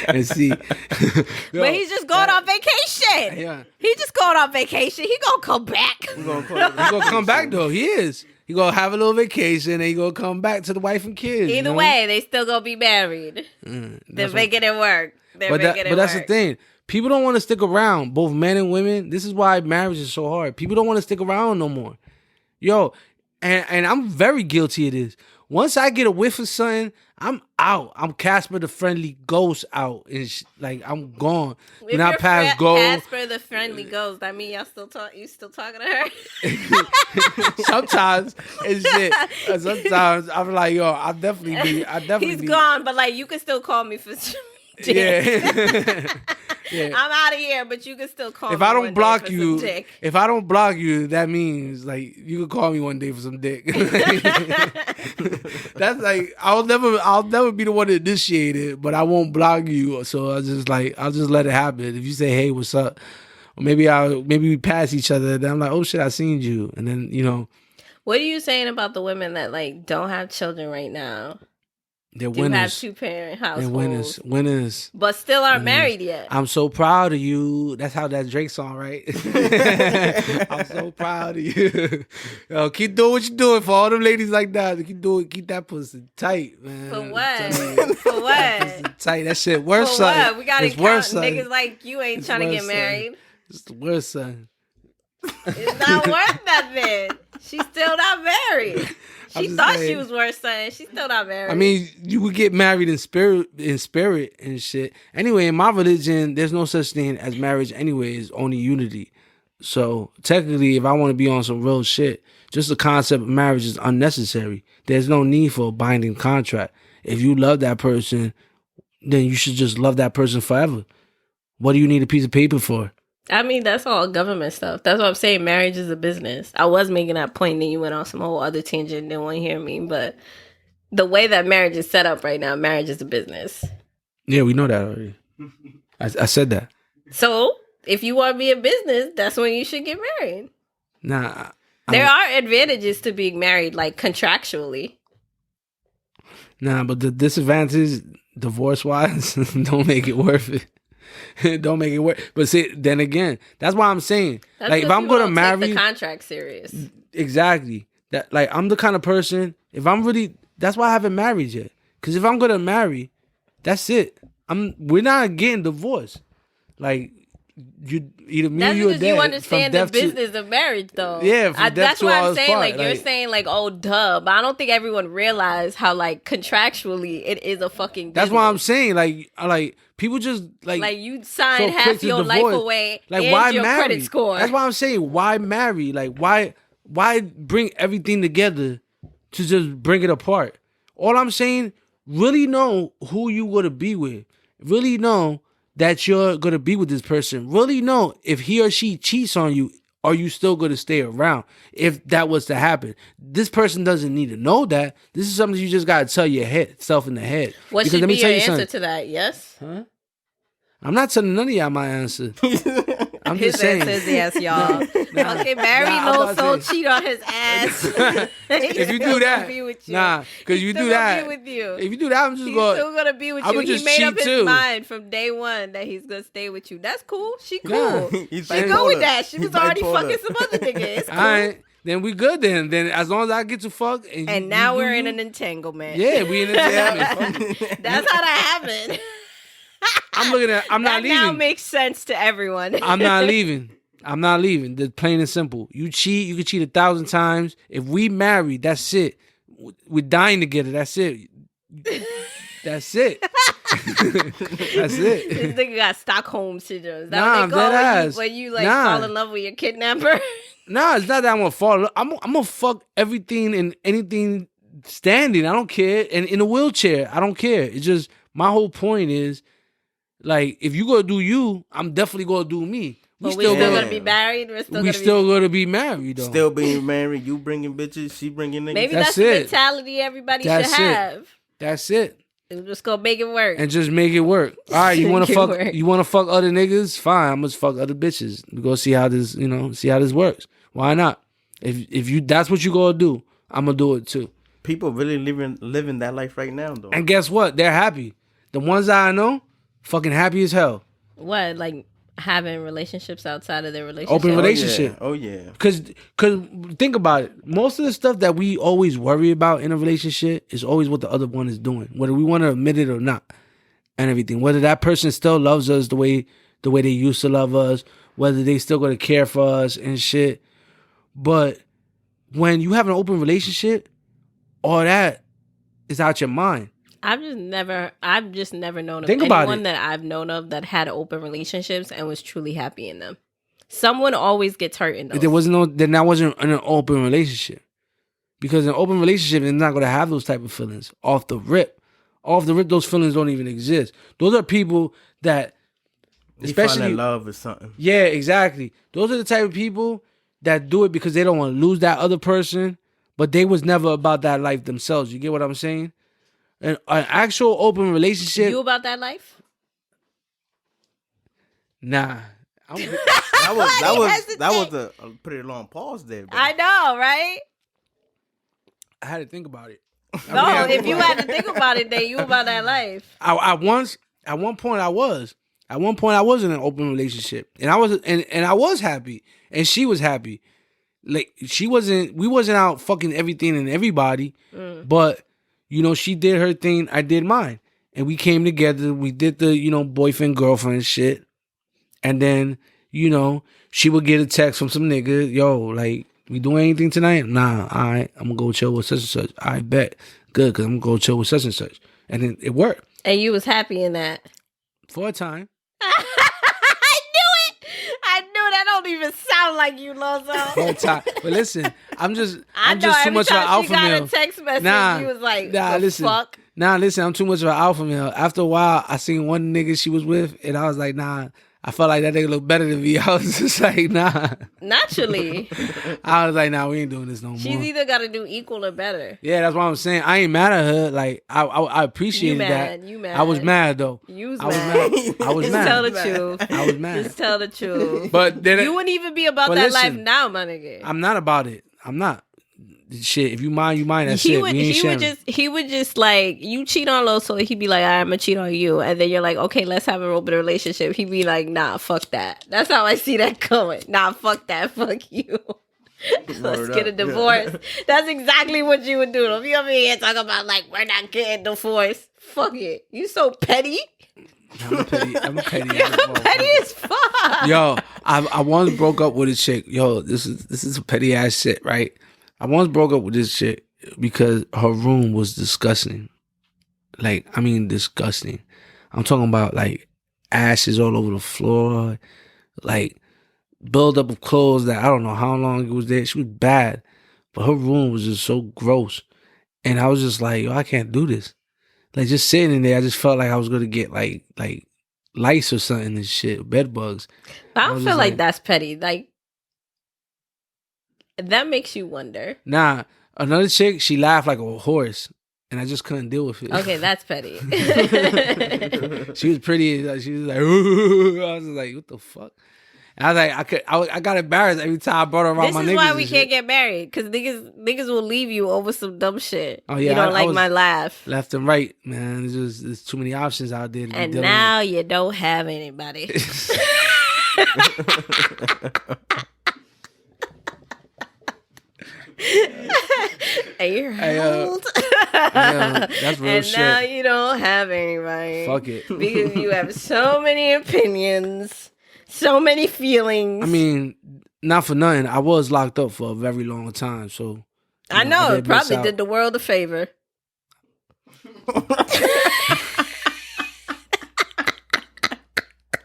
And see. But he's just going on vacation. Yeah. He just going on vacation. He gonna come back. He gonna come back though. He is. He gonna have a little vacation and he gonna come back to the wife and kids. Either way, they still gonna be married. They're making it work. But that's the thing. People don't want to stick around, both men and women. This is why marriage is so hard. People don't want to stick around no more. Yo, and I'm very guilty of this. Once I get a whiff of something, I'm out. I'm Casper the Friendly Ghost out. And like, I'm gone. When I pass go. Casper the Friendly Ghost, that mean you still talking to her? Sometimes it's shit. Sometimes I'm like, yo, I definitely He's gone, but like, you can still call me for yeah. Yeah. I'm out of here, but you can still call me. If I don't block you, that means like you can call me one day for some dick. That's like I'll never be the one to initiate it, but I won't block you. So I'll just let it happen. If you say, hey, what's up? Or maybe we pass each other, then I'm like, oh shit, I seen you. And then, you know. What are you saying about the women that like don't have children right now? They're winners. Have 2-parent households. They're winners. But still aren't married yet. I'm so proud of you. That's how that Drake song, right? I'm so proud of you. Yo, keep doing what you're doing for all them ladies like that. Keep that pussy tight, man. For what? For what? Tight. That shit worse. For what? We gotta count niggas like you ain't trying to get married. It's the worst, son. It's not worth nothing. She's still not married. She thought she was worth something. She's still not married. I mean, you would get married in spirit and shit. Anyway, in my religion, there's no such thing as marriage anyway. It's only unity. So technically, if I want to be on some real shit, just the concept of marriage is unnecessary. There's no need for a binding contract. If you love that person, then you should just love that person forever. What do you need a piece of paper for? I mean, that's all government stuff. That's what I'm saying. Marriage is a business. I was making that point, and then you went on some whole other tangent and didn't want to hear me. But the way that marriage is set up right now, marriage is a business. Yeah, we know that already. I said that. So if you want to be a business, that's when you should get married. Nah. There are advantages to being married, like contractually. Nah, but the disadvantages, divorce-wise, don't make it worth it. Don't make it work. But see, then again, that's why I'm saying, That's like, if 'cause I'm people gonna don't marry, take the contract serious. exactly. That, like, I'm the kind of person. If I'm really, that's why I haven't married yet. Because if I'm gonna marry, that's it. We're not getting divorced. Like, you either me or That's you or because you dad. understand the business of marriage, though. Yeah, from death that's to what I'm us saying. part, Like, you're like- saying, like, oh, duh. But I don't think everyone realized how, like, contractually it is a fucking business. That's why I'm saying, like people just like you signed so half quick to your life divorce. away Like, and why your marry? credit score. That's why I'm saying, why marry? Like, why bring everything together to just bring it apart? All I'm saying, really know who you gonna be with. Really know that you're gonna be with this person. Really know if he or she cheats on you, are you still gonna stay around? If that was to happen, this person doesn't need to know that. This is something you just gotta tell yourself in the head. What Because should let me be tell your you answer something. to that? Yes? I'm not telling none of y'all my answer. I'm His just saying. answer is yes, y'all. Okay, marry I'm Lo, about to so say- cheat on his ass. If you do that, be with you. nah, because you He's do still gonna that. be with you. If you do that, I'm just He's going. still gonna be with I'ma you. He just made up cheat his too. mind from day one that he's gonna stay with you. That's cool. She cool. Yeah. He's She go bipolar. with that. She He's was already bipolar. fucking some other niggas. It's cool. All right, then we good. Then as long as I get to fuck, And now you do we're in you. an entanglement. Yeah, we in an entanglement. That's how that happened. I'm looking at. I'm not that now leaving. makes sense to everyone. I'm not leaving. I'm not leaving. The plain and simple. You cheat. You can cheat 1,000 times. If we marry, that's it. We're dying together. That's it. That's it. That's it. This nigga got Stockholm syndrome. Is that Nah, what they call dead when ass. when you like Nah. fall in love with your kidnapper? Nah, it's not that I'm gonna fall. in love. I'm gonna fuck everything and anything standing. I don't care. And in a wheelchair, I don't care. It's just my whole point is, like, if you gonna do you, I'm definitely gonna do me. But we still gonna- gonna be married. We're still we gonna still gonna be married though. Still being married, you bringing bitches, she bringing niggas. Maybe That's that's the it. mentality everybody That's should it. have. That's it. We're just gonna make it work. And just make it work. All right, you wanna Make it fuck? work. You wanna fuck other niggas? Fine, I'm gonna fuck other bitches. We go see how this, see how this works. Why not? If you that's what you gonna do, I'm gonna do it too. People really living that life right now, though. And guess what? They're happy. The ones that I know, fucking happy as hell. What, like having relationships outside of their relationship? Open relationship. Oh yeah. Cause think about it. Most of the stuff that we always worry about in a relationship is always what the other one is doing, whether we want to admit it or not, and everything. Whether that person still loves us the way they used to love us, whether they still gonna care for us and shit. But when you have an open relationship, all that is out your mind. I've just never known of Think about anyone it. that I've known of that had open relationships and was truly happy in them. Someone always gets hurt in those. If then that wasn't an open relationship. Because an open relationship is not gonna have those type of feelings off the rip. Off the rip, those feelings don't even exist. Those are people that, You especially find that love or something. yeah, exactly. Those are the type of people that do it because they don't want to lose that other person, but they was never about that life themselves. You get what I'm saying? An actual open relationship, You about that life? nah. That was a pretty long pause there. Bro. I know, right? I had to think about it. No, if you had to think about it, then you about that life. At one point I was in an open relationship, and I was happy, and she was happy. Like we wasn't out fucking everything and everybody, but she did her thing, I did mine, and we came together. We did the boyfriend girlfriend shit, and then she would get a text from some nigga, yo, like, we doing anything tonight? Nah, all right, I'm gonna go chill with such and such. I bet, good, cause I'm gonna go chill with such and such, and then it worked And you was happy in that. for a time. I knew it. I knew that don't even sound like you, Lozo. For a time, but listen, I'm just I know too every much of an time alpha she got male. a text message, Nah, you was like, nah, the listen. fuck? Listen, I'm too much of an alpha male. After a while, I seen one nigga she was with, and I was like, nah. I felt like that nigga looked better than me. I was just like, nah. Naturally. I was like, nah, we ain't doing this no more. She's either got to do equal or better. Yeah, that's what I'm saying. I ain't mad at her. Like, I appreciated that. You mad. I was mad though. You was I was mad. mad. I was Just mad. tell the truth. I was mad. Just tell the truth. But then You wouldn't even be about but that listen, life now, my nigga. I'm not about it. I'm not. shit, if you mind, you mind. That's it. He would just like, you cheat on Lo, so he'd be like, I'm gonna cheat on you, and then you're like, okay, let's have a little bit of relationship. He'd be like, nah, fuck that. That's how I see that going. Nah, fuck that. Fuck you. Let's get a divorce. Yeah. That's exactly what you would do. If you over here talking about like, we're not getting divorced, fuck it. You so petty. I'm petty. You're petty as fuck. Yo, I once broke up with a chick. Yo, this is petty ass shit, right? I once broke up with this chick because her room was disgusting. Like, I mean, disgusting. I'm talking about like ashes all over the floor, like buildup of clothes that I don't know how long it was there. She was bad, but her room was just so gross, and I was just like, yo, I can't do this. Like, just sitting in there, I just felt like I was gonna get like lice or something and shit, bed bugs. I don't feel like that's petty. Like, that makes you wonder. Nah, another chick, she laughed like a horse, and I just couldn't deal with it. Okay, that's petty. She was pretty. She was like, ooh. I was like, what the fuck? And I was like, I got embarrassed every time I brought her around my niggas. This is why we can't get married, because niggas will leave you over some dumb shit. Oh yeah, you don't like my laugh. Left and right, man. There's too many options out there. And now you don't have anybody. And you're old. That's real shit. And now you don't have anybody. Fuck it. Because you have so many opinions. So many feelings. I mean, not for nothing. I was locked up for a very long time, so I know it probably did the world a favor.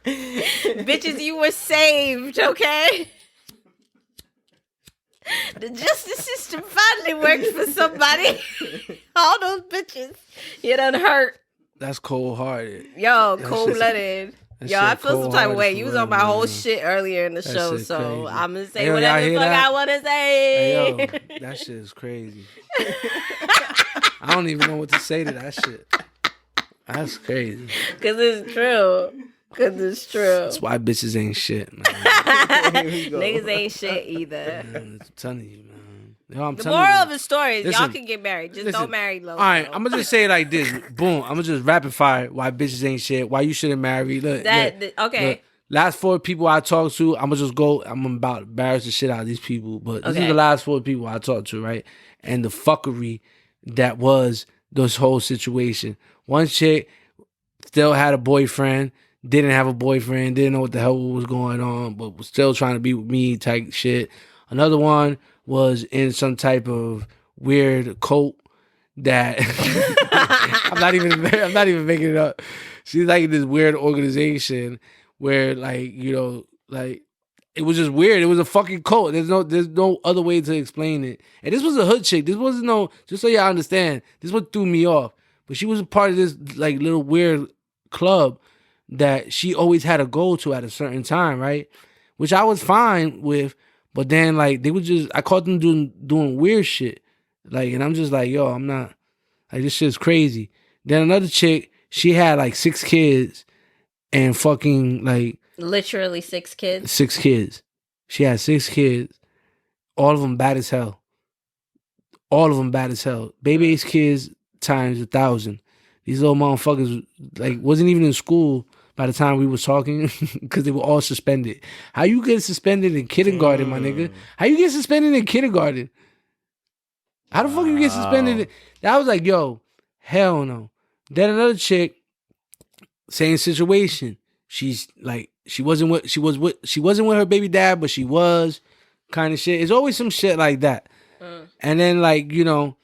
Bitches, you were saved, okay? The justice system finally worked for somebody. All those bitches, you done hurt. That's cold-hearted. Yo, cold-blooded. Yo, I feel some type of way. You was on my whole shit earlier in the show, so crazy. I'm gonna say whatever the fuck I want to say. Hey, yo, that shit is crazy. I don't even know what to say to that shit. That's crazy. Cause it's true. That's why bitches ain't shit, man. Niggas ain't shit either. Man, I'm telling you, man. Yo, the moral of the story is y'all can get married. Just don't marry Lo. All right, I'm gonna just say it like this. Boom. I'm gonna just rapid fire why bitches ain't shit. Why you shouldn't marry. Look, okay. Look, last 4 people I talked to, I'm gonna just go. I'm about to embarrass the shit out of these people. But this is the last 4 people I talked to, right? And the fuckery that was this whole situation. One chick still had a boyfriend, didn't have a boyfriend, didn't know what the hell was going on, but was still trying to be with me type shit. Another one was in some type of weird cult that I'm not even making it up. She's like in this weird organization where, like, you know, like, it was just weird. It was a fucking cult. There's no other way to explain it. And this was a hood chick. This wasn't no, just so y'all understand, this is what threw me off. But she was a part of this like little weird club that she always had to go to at a certain time, right? Which I was fine with. But then, like, they would I caught them doing weird shit. Like, and I'm just like, yo, I'm not, like, this shit's crazy. Then another chick, she had, like, 6 kids and fucking, like. Literally 6 kids? 6 kids. She had 6 kids. All of them bad as hell. Baby Ace kids times 1,000. These little motherfuckers, like, wasn't even in school by the time we was talking because they were all suspended. How you get suspended in kindergarten, my nigga? How you get suspended in kindergarten? How the fuck you get suspended? I was like, yo, hell no. Then another chick, same situation. She's like, she wasn't with her baby dad, but she was kind of shit. It's always some shit like that. And then, like, you know,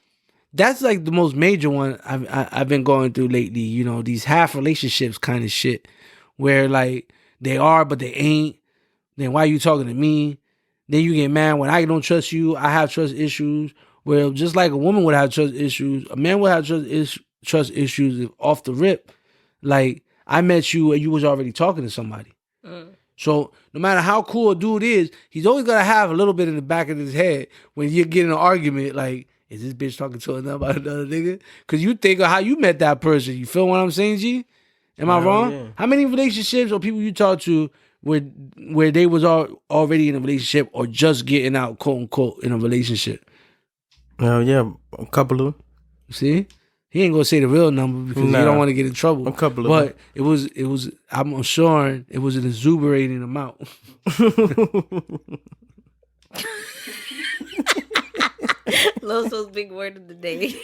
that's like the most major one I've been going through lately. You know, these half relationships kind of shit where, like, they are but they ain't. Then why you talking to me? Then you get mad when I don't trust you. I have trust issues. Where just like a woman would have trust issues, a man would have trust issues if off the rip. Like, I met you and you was already talking to somebody. So no matter how cool a dude is, he's always gonna have a little bit in the back of his head when you get in an argument like, is this bitch talking to another nigga? Because you think of how you met that person. You feel what I'm saying, G? Am I wrong? Yeah. How many relationships or people you talk to where they was already in a relationship or just getting out, quote unquote, in a relationship? Yeah, a couple of. See, he ain't gonna say the real number because you don't want to get in trouble. A couple of. But it was. I'm sure it was an exuberating amount. Loso's big word of the day.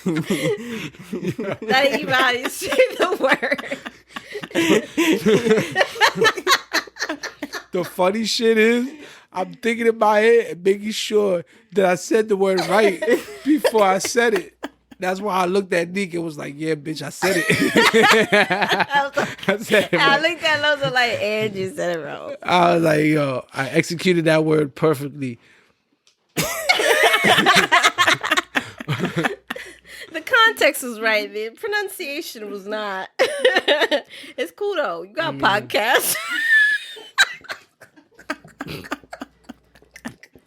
Not even how you say the word. The funny shit is, I'm thinking in my head and making sure that I said the word right before I said it. That's why I looked at Nique and was like, yeah, bitch, I said it. I looked at Loso like, and you said it wrong. I was like, yo, I executed that word perfectly. The context was right. The pronunciation was not. It's cool though. You got a podcast.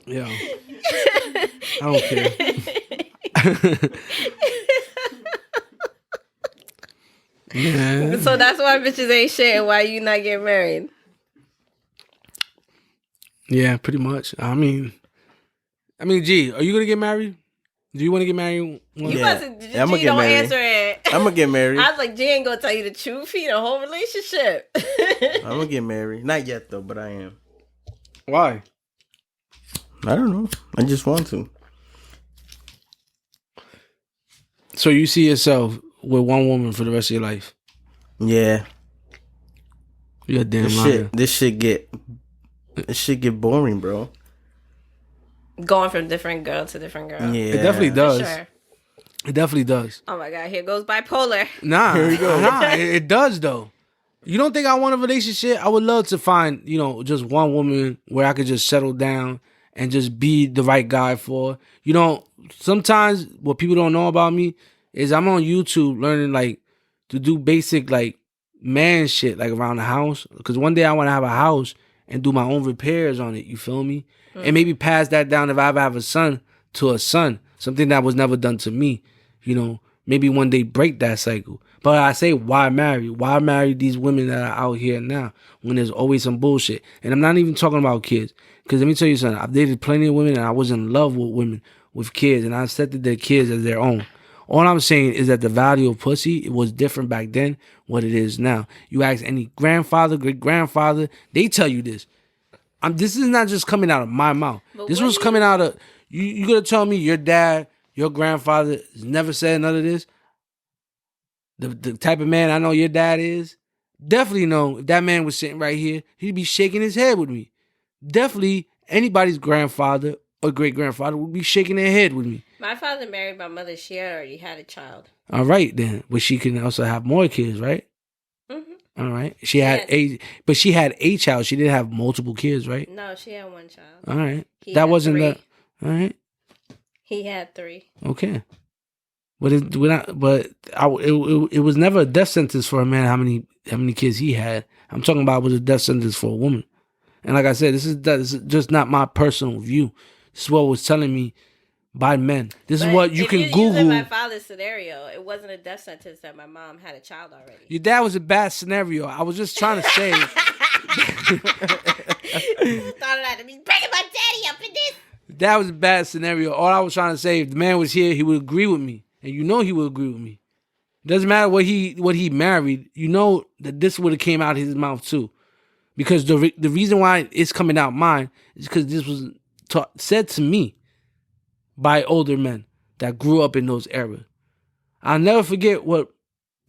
Yo, I don't care. Yeah. So that's why bitches ain't shit and why you not getting married. Yeah, pretty much. I mean, G, are you gonna get married? Do you want to get married? I'm gonna get married. Answer it. I'm gonna get married. I was like, G ain't gonna tell you the truth. He in a whole relationship. I'm gonna get married. Not yet though, but I am. Why? I don't know. I just want to. So you see yourself with one woman for the rest of your life? Yeah. You're a damn liar. This shit get boring, bro. Going from different girl to different girl. Yeah. It definitely does. Sure. It definitely does. Oh my God, here goes bipolar. Nah, here we go. It does though. You don't think I want a relationship? I would love to find, just one woman where I could just settle down and just be the right guy for. Sometimes what people don't know about me is I'm on YouTube learning to do basic man shit around the house. Because one day I want to have a house and do my own repairs on it. You feel me? Mm. And maybe pass that down if I ever have a son to a son. Something that was never done to me. Maybe one day break that cycle. But I say, why marry? Why marry these women that are out here now when there's always some bullshit? And I'm not even talking about kids. Because let me tell you something. I've dated plenty of women and I was in love with women with kids. And I accepted their kids as their own. All I'm saying is that the value of pussy, it was different back then what it is now. You ask any grandfather, great-grandfather, they tell you this. This is not just coming out of my mouth. But this was coming out of... You gonna tell me your dad, your grandfather has never said none of this? The type of man I know your dad is, definitely know if that man was sitting right here, he'd be shaking his head with me. Definitely anybody's grandfather or great-grandfather would be shaking their head with me. My father married my mother. She had already had a child. All right, then. But she can also have more kids, right? Mm-hmm. All right. She had a child. She didn't have multiple kids, right? No, she had one child. All right. That wasn't three. that. All right. He had 3. Okay. But it was never a death sentence for a man how many kids he had. I'm talking about it was a death sentence for a woman. And like I said, this is just not my personal view. This is what was telling me by men. This is what you can Google. In my father's scenario, it wasn't a death sentence that my mom had a child already. Your dad was a bad scenario. I was just trying to say. Who thought of that? Me bringing my daddy up in this. That was a bad scenario. All I was trying to say, if the man was here, he would agree with me. And he would agree with me. It doesn't matter what he married. That this would have came out of his mouth too. Because the reason why it's coming out mine is because this was said to me by older men that grew up in those eras. I'll never forget what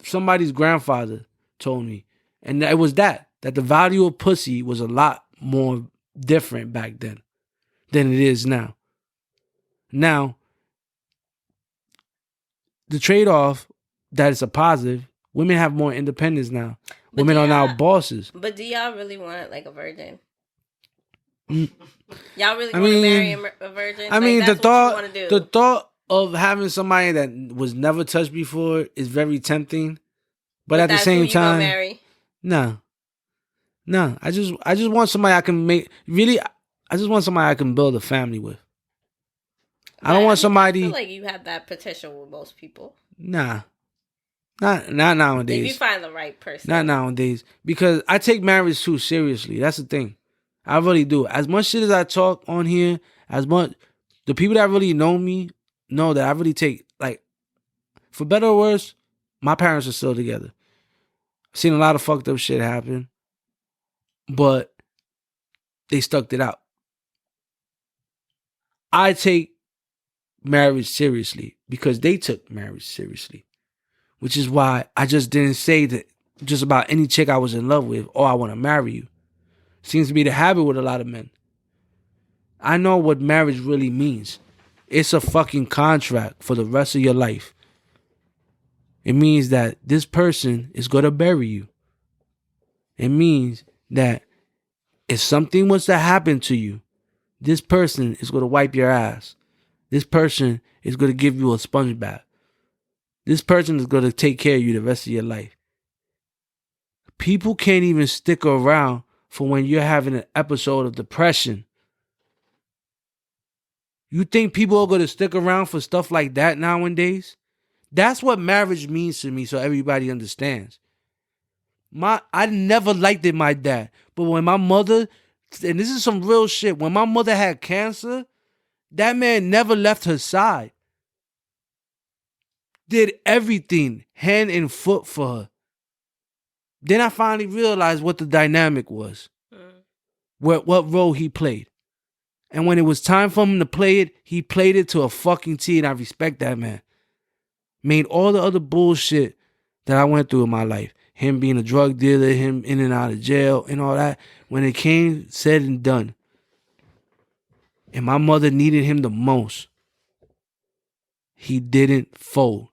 somebody's grandfather told me. And it was that the value of pussy was a lot more different back then than it is now. Now, the trade-off that is a positive, women have more independence now. Women are now bosses. But do y'all really want a virgin? Y'all really want to marry a virgin? The thought of having somebody that was never touched before is very tempting. But at the same time, marry? No. I just want somebody I can make. Really, I just want somebody I can build a family with. I don't want somebody. I feel like you have that potential with most people. Nah. Not nowadays. If you find the right person. Not nowadays. Because I take marriage too seriously. That's the thing. I really do. As much shit as I talk on here, the the people that really know me know that I really take, like, for better or worse, my parents are still together. I've seen a lot of fucked up shit happen, but they stuck it out. I take marriage seriously because they took marriage seriously, which is why I just didn't say that just about any chick I was in love with, oh, I want to marry you. Seems to be the habit with a lot of men. I know what marriage really means. It's a fucking contract for the rest of your life. It means that this person is going to bury you. It means that if something was to happen to you, this person is going to wipe your ass. This person is going to give you a sponge bath. This person is going to take care of you the rest of your life. People can't even stick around for when you're having an episode of depression. You think people are going to stick around for stuff like that nowadays? That's what marriage means to me, so everybody understands. I never liked it, my dad. But when my mother, and this is some real shit, when my mother had cancer, that man never left her side. Did everything, hand and foot for her. Then I finally realized what the dynamic was. What role he played. And when it was time for him to play it, he played it to a fucking T, and I respect that man. Made all the other bullshit that I went through in my life. Him being a drug dealer, him in and out of jail, and all that. When it came, said and done, and my mother needed him the most, he didn't fold.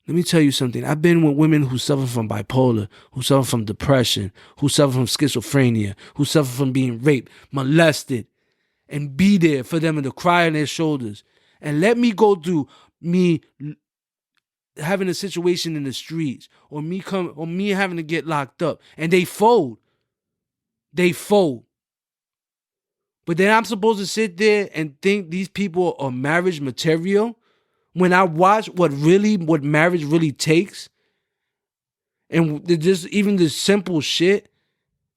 Let me tell you something. I've been with women who suffer from bipolar, who suffer from depression, who suffer from schizophrenia, who suffer from being raped, molested, and be there for them and to cry on their shoulders. And let me go through me having a situation in the streets, or me having to get locked up, and they fold. They fold. But then I'm supposed to sit there and think these people are marriage material when I watch what marriage really takes, and just even the simple shit.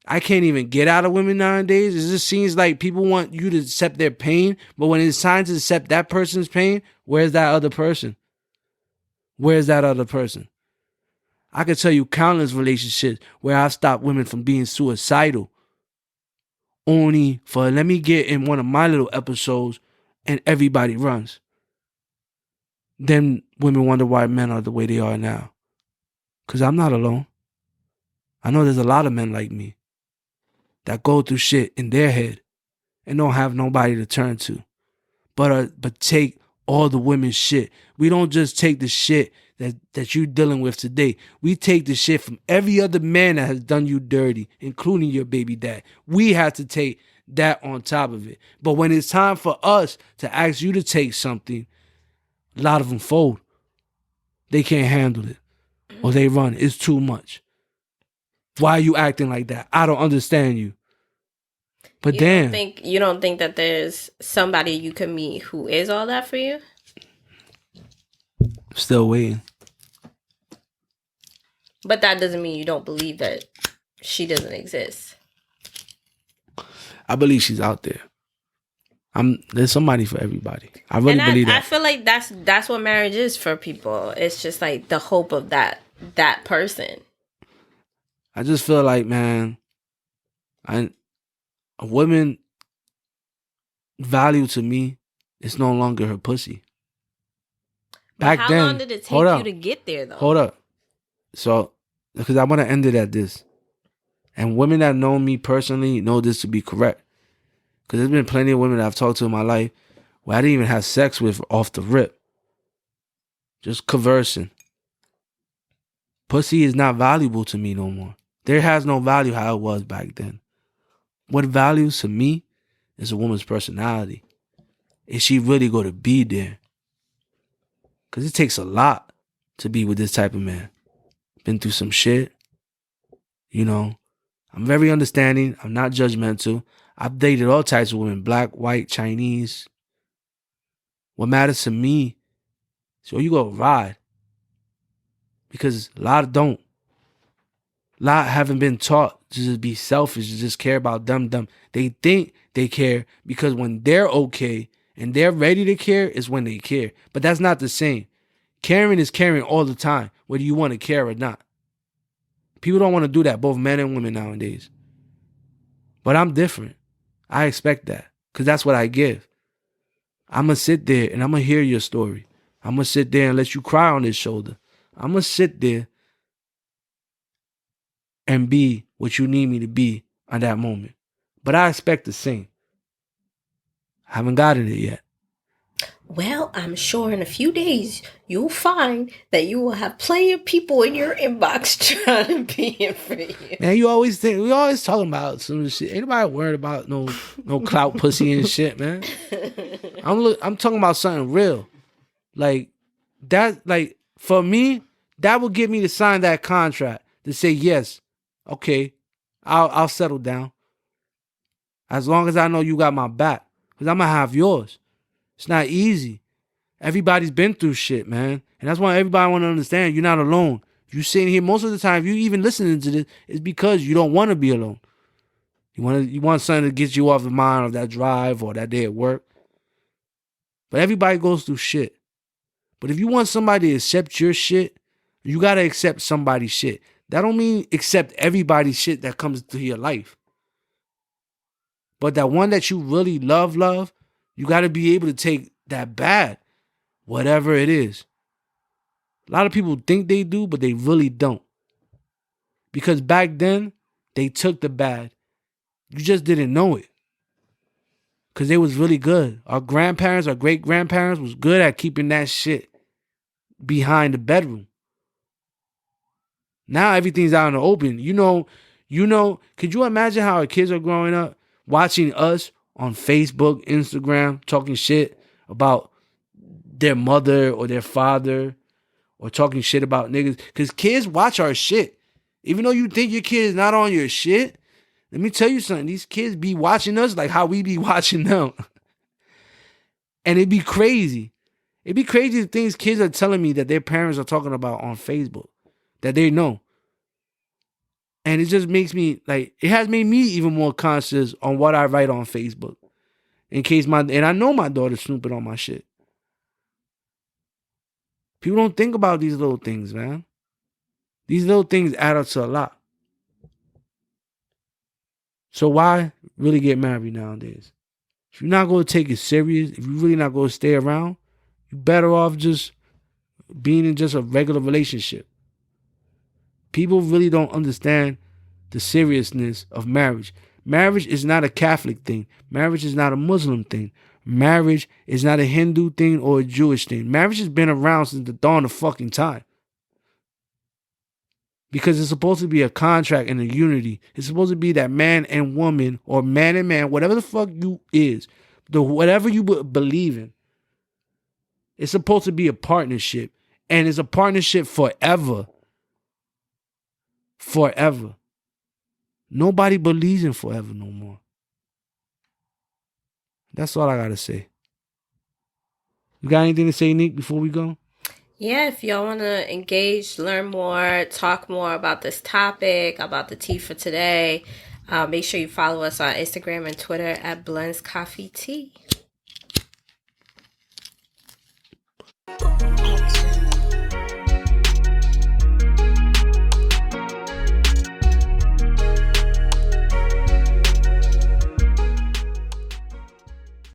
I can't even get out of women nowadays. It just seems like people want you to accept their pain, but when it's time to accept that person's pain, where's that other person? Where's that other person? I could tell you countless relationships where I've stopped women from being suicidal only for let me get in one of my little episodes and everybody runs. Then women wonder why men are the way they are now. Because I'm not alone. I know there's a lot of men like me that go through shit in their head and don't have nobody to turn to. But take all the women's shit. We don't just take the shit that you're dealing with today. We take the shit from every other man that has done you dirty, including your baby dad. We have to take that on top of it. But when it's time for us to ask you to take something, a lot of them fold. They can't handle it. Or they run. It's too much. Why are you acting like that? I don't understand you. But you don't think that there's somebody you can meet who is all that for you? Still waiting. But that doesn't mean you don't believe that she doesn't exist. I believe she's out there. There's somebody for everybody. I really believe that. I feel like that's what marriage is for people. It's just like the hope of that person. I just feel like, man, a woman value to me is no longer her pussy. Back then, how long did it take you to get there, though? Hold up. So, because I want to end it at this. And women that know me personally know this to be correct. Because there's been plenty of women that I've talked to in my life where I didn't even have sex with off the rip. Just conversing. Pussy is not valuable to me no more. There has no value how it was back then. What values to me is a woman's personality. Is she really going to be there? Because it takes a lot to be with this type of man. Been through some shit. You know, I'm very understanding. I'm not judgmental. I've dated all types of women. Black, white, Chinese. What matters to me is, you go ride. Because a lot don't. lot haven't been taught to just be selfish, to just care about them. They think they care because when they're okay and they're ready to care is when they care. But that's not the same. Caring is caring all the time, whether you want to care or not. People don't want to do that, both men and women nowadays. But I'm different. I expect that because that's what I give. I'm going to sit there and I'm going to hear your story. I'm going to sit there and let you cry on this shoulder. I'm going to sit there and be what you need me to be at that moment. But I expect the same. I haven't gotten it yet. Well, I'm sure in a few days you'll find that you will have plenty of people in your inbox trying to be here for you. Man, we always talking about some shit. Ain't nobody worried about no clout pussy and shit, man. I'm talking about something real. Like that, like for me, that will get me to sign that contract to say yes, okay, I'll settle down. As long as I know you got my back. Because I'm going to have yours. It's not easy. Everybody's been through shit, man. And that's why everybody want to understand you're not alone. You sitting here most of the time, you even listening to this, it's because you don't want to be alone. You want something to get you off the mind of that drive or that day at work. But everybody goes through shit. But if you want somebody to accept your shit, you got to accept somebody's shit. That don't mean accept everybody's shit that comes to your life. But that one that you really love, you got to be able to take that bad, whatever it is. A lot of people think they do, but they really don't. Because back then, they took the bad. You just didn't know it. Because they was really good. Our grandparents, our great-grandparents was good at keeping that shit behind the bedroom. Now everything's out in the open. You know, could you imagine how our kids are growing up watching us on Facebook, Instagram, talking shit about their mother or their father or talking shit about niggas? Because kids watch our shit. Even though you think your kid is not on your shit, let me tell you something. These kids be watching us like how we be watching them. And it'd be crazy. It'd be crazy the things kids are telling me that their parents are talking about on Facebook that they know. And it just makes me, like, it has made me even more conscious on what I write on Facebook. And I know my daughter's snooping on my shit. People don't think about these little things, man. These little things add up to a lot. So why really get married nowadays? If you're not going to take it serious, if you're really not going to stay around, you're better off just being in just a regular relationship. People really don't understand the seriousness of marriage. Marriage is not a Catholic thing. Marriage is not a Muslim thing. Marriage is not a Hindu thing or a Jewish thing. Marriage has been around since the dawn of fucking time. Because it's supposed to be a contract and a unity. It's supposed to be that man and woman or man and man, whatever the fuck you is, whatever you believe in. It's supposed to be a partnership. And it's a partnership forever. Forever. Nobody believes in forever no more. That's all I gotta say. You got anything to say, Nique, before we go? Yeah, if y'all want to engage, learn more, talk more about this topic, about the tea for today, make sure you follow us on Instagram and Twitter at Blends Coffee Tea.